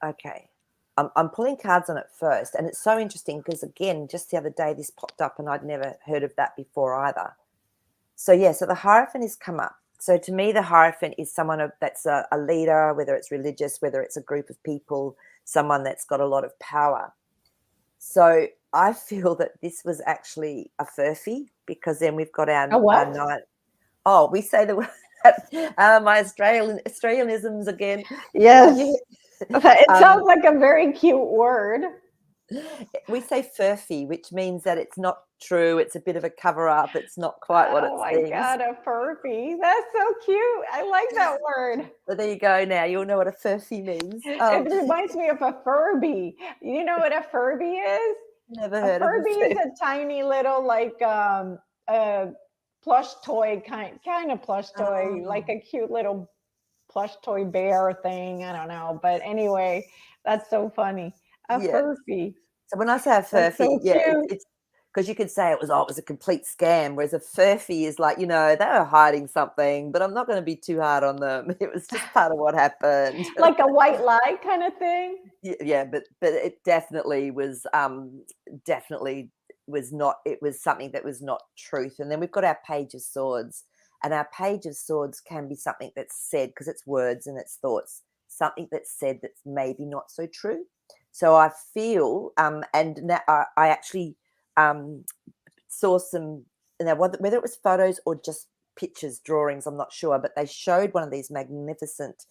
B: Okay. I'm pulling cards on it first, and it's so interesting because, again, just the other day this popped up and I'd never heard of that before either. So so the Hierophant has come up. So to me, the Hierophant is someone that's a leader, whether it's religious, whether it's a group of people, someone that's got a lot of power. So I feel that this was actually a furphy, because then we've got our night. Oh, we say the word. My Australianisms again.
A: Yes. It sounds like a very cute word.
B: We say furphy, which means that it's not true. It's a bit of a cover up. It's not quite what it seems. Oh
A: my God, a furphy. That's so cute. I like that word.
B: So there you go. Now you'll know what a furphy means.
A: It reminds me of a Furby. You know what a Furby is?
B: Never heard of
A: a Furby. Is a tiny little plush toy kind of plush toy, like a cute little plush toy bear thing. I don't know, but anyway, that's so funny. A furphy.
B: So when I say a furphy, it's because you could say it was a complete scam, whereas a furphy is like, they were hiding something, but I'm not going to be too hard on them. It was just part of what happened.
A: Like a white lie kind of thing.
B: Yeah, but it definitely was not. It was something that was not truth. And then we've got our Page of Swords, and our Page of Swords can be something that's said, because it's words and it's thoughts, something that's said that's maybe not so true. So I feel, and now I actually saw some, whether it was photos or just pictures, drawings, I'm not sure, but they showed one of these magnificent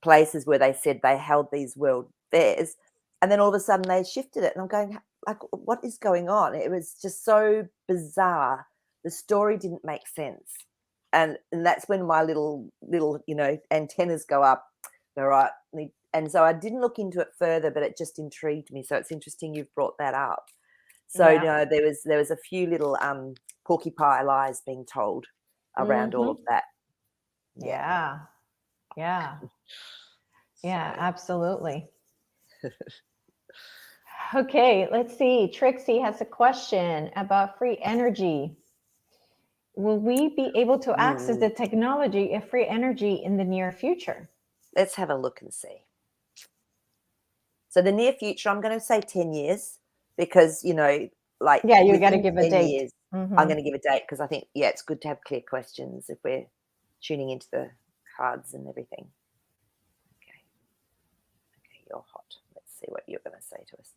B: places where they said they held these world fairs, and then all of a sudden they shifted it, and I'm going, like, what is going on? It was just so bizarre. The story didn't make sense, and that's when my little antennas go up. All right. And so I didn't look into it further, but it just intrigued me. So it's interesting you've brought that up. So there was a few little porcupine lies being told around all of that.
A: Yeah, absolutely. Okay, let's see. Trixie has a question about free energy. Will we be able to access the technology of free energy in the near future?
B: Let's have a look and see. So the near future, I'm going to say 10 years, because, you got to give a date. Years, I'm going to give a date, because I think, it's good to have clear questions if we're tuning into the cards and everything. Okay, you're hot. Let's see what you're going to say to us.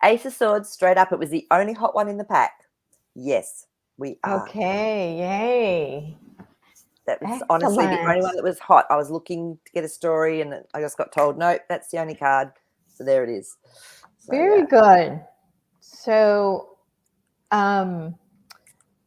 B: Ace of Swords, straight up. It was the only hot one in the pack. Yes, we are.
A: Okay, yay.
B: That was honestly the only one that was hot. I was looking to get a story, and I just got told, no, that's the only card. So there it is. So,
A: very good. So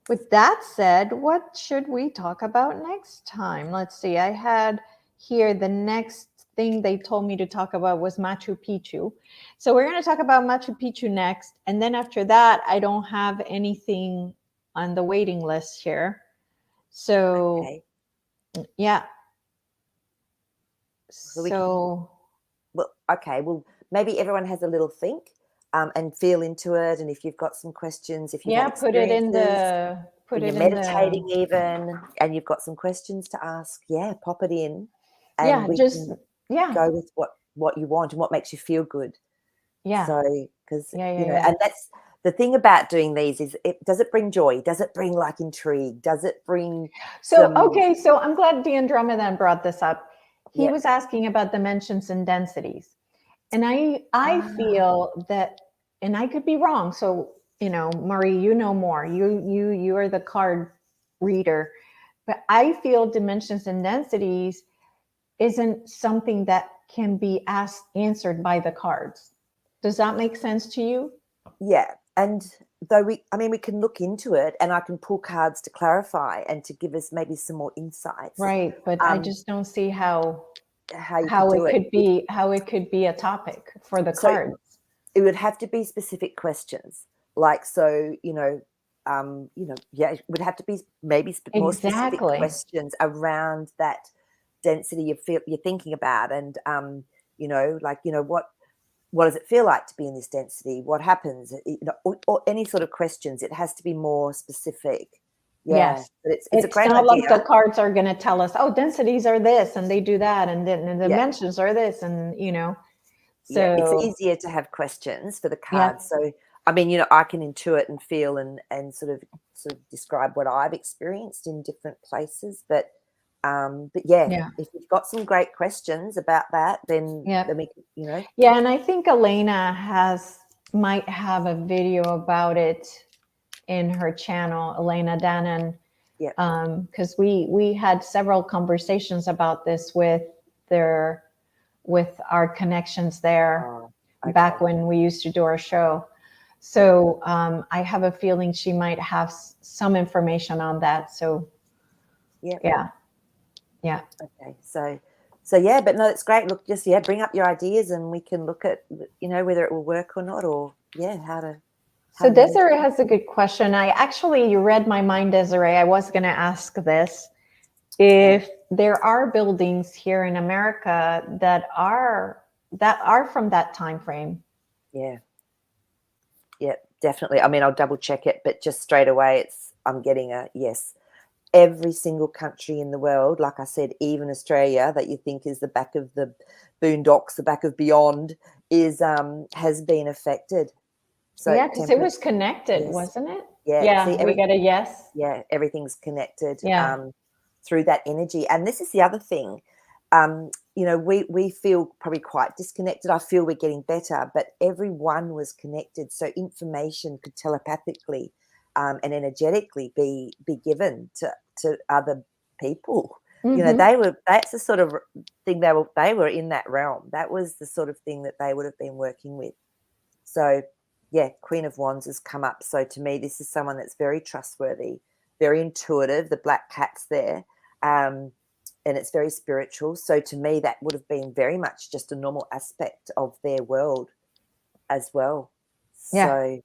A: with that said, what should we talk about next time? Let's see. I had here the next thing they told me to talk about was Machu Picchu. So we're going to talk about Machu Picchu next. And then after that, I don't have anything on the waiting list here. So,
B: Okay.
A: yeah.
B: So we
A: So,
B: well, okay. Well, maybe everyone has a little think and feel into it. And if you've got some questions, if you've had
A: yeah, put it in
B: experiences,
A: the,
B: or
A: put
B: you're
A: it in
B: meditating
A: the,
B: even, and you've got some questions to ask, yeah, pop it in, and
A: yeah,
B: we
A: just,
B: can
A: yeah,
B: go with what you want and what makes you feel good.
A: yeah,
B: So, because
A: yeah,
B: you know,
A: yeah.
B: and that's the thing about doing these is, does it bring joy? Does it bring like intrigue? Does it bring
A: So,
B: some?
A: okay, so I'm glad the Andromedan brought this up. He
B: Yeah.
A: was asking about dimensions and densities. And I
B: Ah,
A: feel that, and I could be wrong. So, Maree, you know more. You are the card reader. But I feel dimensions and densities isn't something that can be answered by the cards. Does that make sense to you?
B: yeah. And though we can look into it, and I can pull cards to clarify and to give us maybe some more insights.
A: Right, but I just don't see how
B: How you could do it.
A: how it could be a topic for the
B: So
A: cards.
B: it would have to be specific questions, like, so yeah, it would have to be maybe more specific
A: Exactly.
B: questions around that density you're thinking about, and what does it feel like to be in this density? What happens? Or any sort of questions. It has to be more specific. Yeah,
A: Yes.
B: but it's a
A: It's
B: great
A: not like the
B: idea.
A: cards are going to tell us, oh, densities are this and they do that, and then the
B: Yeah,
A: dimensions are this, and
B: yeah. It's
A: so
B: easier to have questions for the
A: yeah,
B: cards. So I mean, I can intuit and feel and sort of describe what I've experienced in different places. But yeah,
A: yeah,
B: if you've got some great questions about that, then
A: yeah,
B: we can.
A: yeah. And I think Elena might have a video about it in her channel, Elena Dannon,
B: Yeah.
A: because we had several conversations about this with our connections there
B: Oh,
A: back
B: okay.
A: when we used to do our show. So I have a feeling she might have some information on that. So
B: Yeah.
A: yeah, yeah.
B: Okay. So yeah, but no, it's great. Look, just bring up your ideas, and we can look at whether it will work or not, or how to
A: So
B: manage
A: Desiree
B: it.
A: has a good question. You read my mind, Desiree. I was going to ask this. If there are buildings here in America that are from that time frame.
B: Yeah. Yeah, definitely. I mean, I'll double check it, but just straight away, I'm getting a yes. Every single country in the world, like I said, even Australia, that you think is the back of the boondocks, the back of beyond, has been affected. So
A: Yeah, because it
B: temperate,
A: was connected,
B: yes,
A: wasn't it?
B: yeah. See,
A: Yeah, we got a yes.
B: everything's connected
A: Yeah.
B: through that energy. And this is the other thing. We feel probably quite disconnected. I feel we're getting better, but everyone was connected. So information could telepathically and energetically be given to other people.
A: Mm-hmm.
B: That's the sort of thing they were in that realm. That was the sort of thing that they would have been working with. So yeah, Queen of Wands has come up. So to me, this is someone that's very trustworthy, very intuitive. The black cat's there. And it's very spiritual. So to me, that would have been very much just a normal aspect of their world as well.
A: Yeah.
B: So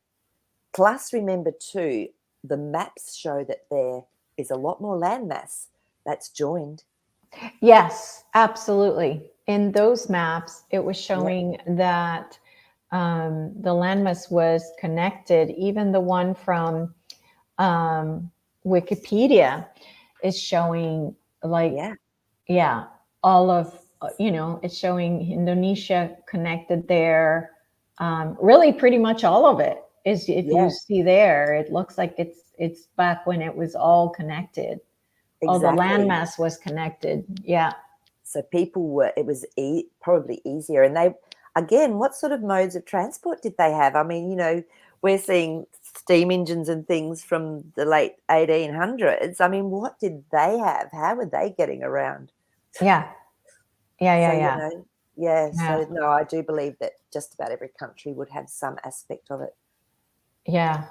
B: plus remember too, the maps show that there is a lot more landmass that's joined.
A: Yes, absolutely. In those maps, it was
B: Yep.
A: showing that the landmass was connected. Even the one from Wikipedia is showing
B: Yeah.
A: all of it's showing Indonesia connected there. Really, pretty much all of it is. If you
B: Yeah,
A: see there, it looks like it's back when it was all connected. All the
B: exactly.
A: landmass was connected. Yeah.
B: So it was probably easier. And they, again, what sort of modes of transport did they have? I mean, we're seeing steam engines and things from the late 1800s. I mean, what did they have? How were they getting around?
A: Yeah. Yeah.
B: So,
A: Yeah.
B: yeah.
A: Yeah.
B: So, no, I do believe that just about every country would have some aspect of it.
A: Yeah.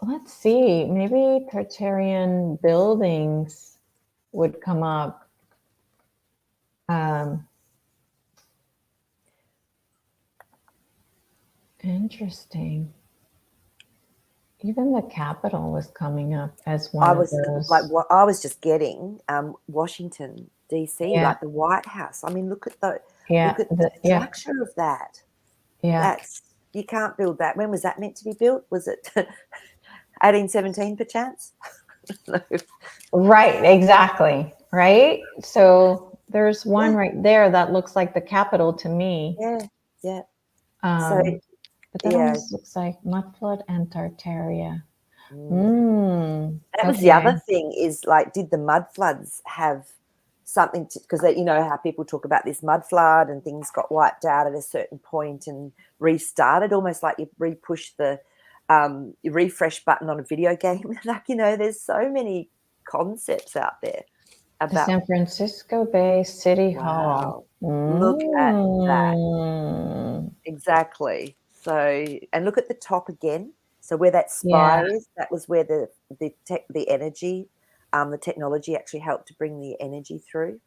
A: Let's see. Maybe Tartarian buildings would come up. Interesting. Even the capital was coming up as one
B: I
A: of
B: was
A: those.
B: like, what I was just getting Washington DC,
A: Yeah.
B: like the White House. I mean, look at the
A: Yeah.
B: the structure of that.
A: Yeah.
B: That's, you can't build that. When was that meant to be built? Was it 1817 perchance? No.
A: Right. Exactly. Right. So there's one
B: Yeah.
A: right there that looks like the capital to me.
B: Yeah, yeah. So
A: But that
B: yeah,
A: almost looks like Mudflood and Tartaria.
B: that was the
A: Okay.
B: other thing, is like, did the mud floods have something to, because you know how people talk about this mud flood and things got wiped out at a certain point and restarted, almost like you re-push the refresh button on a video game. Like, you know, there's so many concepts out there
A: The
B: about,
A: San Francisco Bay City Hall.
B: wow, look at that. Exactly. So, and look at the top again. So where that
A: Yeah.
B: spire is, that was where the energy, the technology actually helped to bring the energy through.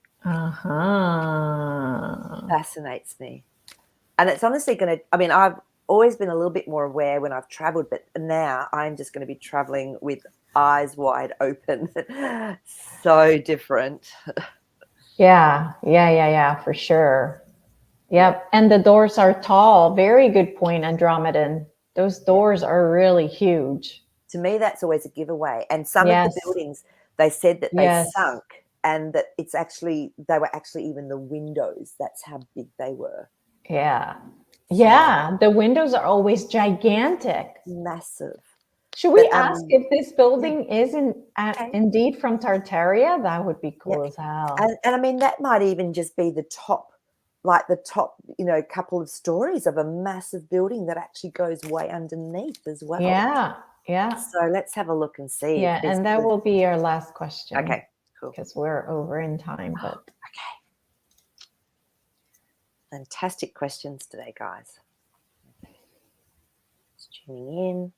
B: Fascinates me. And it's honestly going to, I mean, I've always been a little bit more aware when I've traveled, but now I'm just going to be traveling with eyes wide open. So different.
A: Yeah, for sure. Yep. And the doors are tall. Very good point, Andromedan. Those doors are really huge.
B: To me, that's always a giveaway. And some of
A: Yes.
B: the buildings, they said that they
A: Yes.
B: sunk, and that it's actually, they were actually even the windows. That's how big they were.
A: Yeah. Yeah. The windows are always gigantic.
B: Massive.
A: Should we
B: But,
A: ask if this building is
B: okay.
A: indeed from Tartaria? That would be cool as hell.
B: And I mean, that might even just be the top, like the top, you know, couple of stories of a massive building that actually goes way underneath as well.
A: Yeah. Yeah.
B: So let's have a look and see.
A: Yeah.
B: If this
A: And that
B: was,
A: will be our last question.
B: okay, cool.
A: Because we're over in time, but
B: Okay. Fantastic questions today, guys. Just tuning in.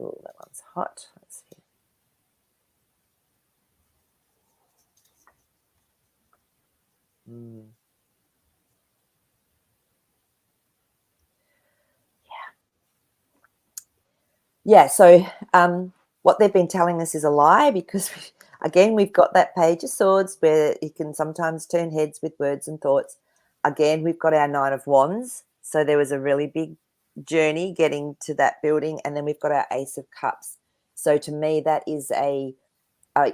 B: Oh, that one's hot. Let's see. Yeah. So what they've been telling us is a lie, because again, we've got that Page of Swords where you can sometimes turn heads with words and thoughts. Again, we've got our Nine of Wands. So there was a really big journey getting to that building. And then we've got our Ace of Cups. So to me, that is a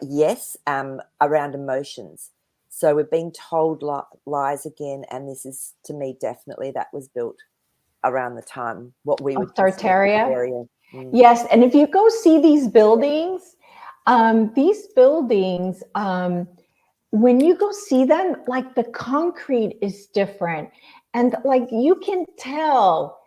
B: yes, around emotions. So we're being told lies again. And this is, to me, definitely that was built around the time, what we would consider
A: Tartaria.
B: area.
A: Yes, and if you go see these buildings, when you go see them, like the concrete is different, and like you can tell,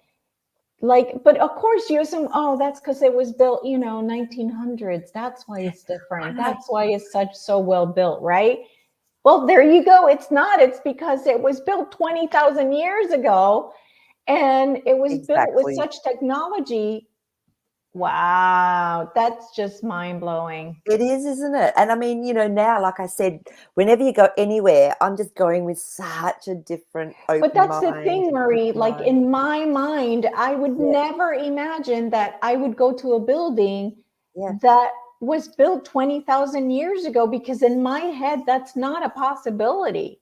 A: like, but of course you assume, oh, that's because it was built, 1900s. That's why it's different. That's why it's so well built, right? Well, there you go. It's not. It's because it was built 20,000 years ago, and it was built with such technology. Wow, that's just mind-blowing.
B: It is, isn't it? And I mean, now, like I said, whenever you go anywhere, I'm just going with such a different open
A: But that's
B: mind.
A: the thing, Maree, like in my mind, I would never imagine that I would go to a building that was built 20,000 years ago, because in my head, that's not a possibility.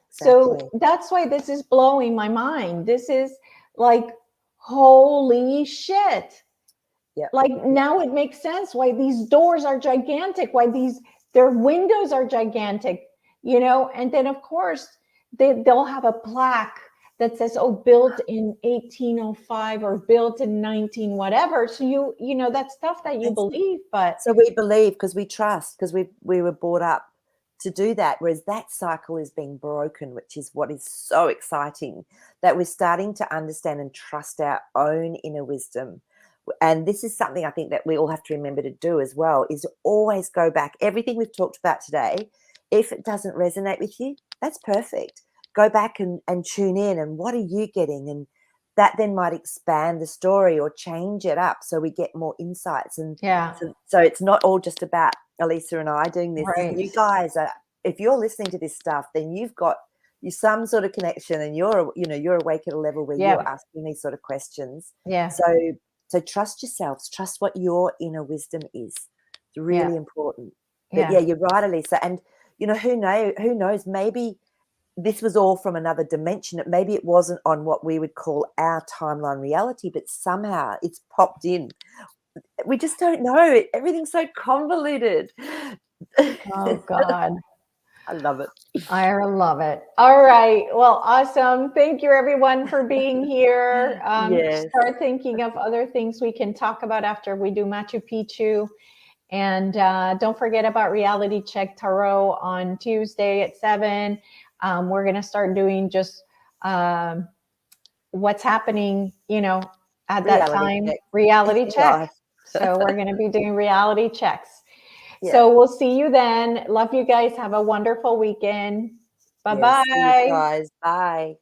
A: So that's why this is blowing my mind. This is like, holy shit. Like now it makes sense why these doors are gigantic, why their windows are gigantic, and then of course they'll have a plaque that says, oh, built in 1805 or built in 19 whatever. So that's stuff that you believe, but
B: so we believe because we trust, because we were brought up to do that, whereas that cycle is being broken, which is what is so exciting, that we're starting to understand and trust our own inner wisdom. And this is something I think that we all have to remember to do as well, is to always go back. Everything we've talked about today, if it doesn't resonate with you, that's perfect. Go back and tune in, and what are you getting? And that then might expand the story or change it up so we get more insights. And so it's not all just about Elisa and I doing this.
A: Right.
B: You guys are if you're listening to this stuff, then you've got some sort of connection, and you're awake at a level where
A: Yeah.
B: you're asking these sort of questions.
A: Yeah.
B: So trust yourselves, trust what your inner wisdom is. It's really important. But
A: Yeah.
B: you're right, Elisa. And who knows, maybe this was all from another dimension. Maybe it wasn't on what we would call our timeline reality, but somehow it's popped in. We just don't know. Everything's so convoluted.
A: Oh God.
B: I love it.
A: I love it. All right. Well, awesome. Thank you everyone for being here.
B: Yes.
A: Start thinking of other things we can talk about after we do Machu Picchu. And don't forget about Reality Check Tarot on Tuesday at 7. We're going to start doing just what's happening, at that time.
B: Check.
A: Reality check.
B: Life.
A: So we're going to be doing reality checks.
B: Yeah.
A: So we'll see you then. Love you guys. Have a wonderful weekend. Bye-bye.
B: Yes, see you guys. Bye.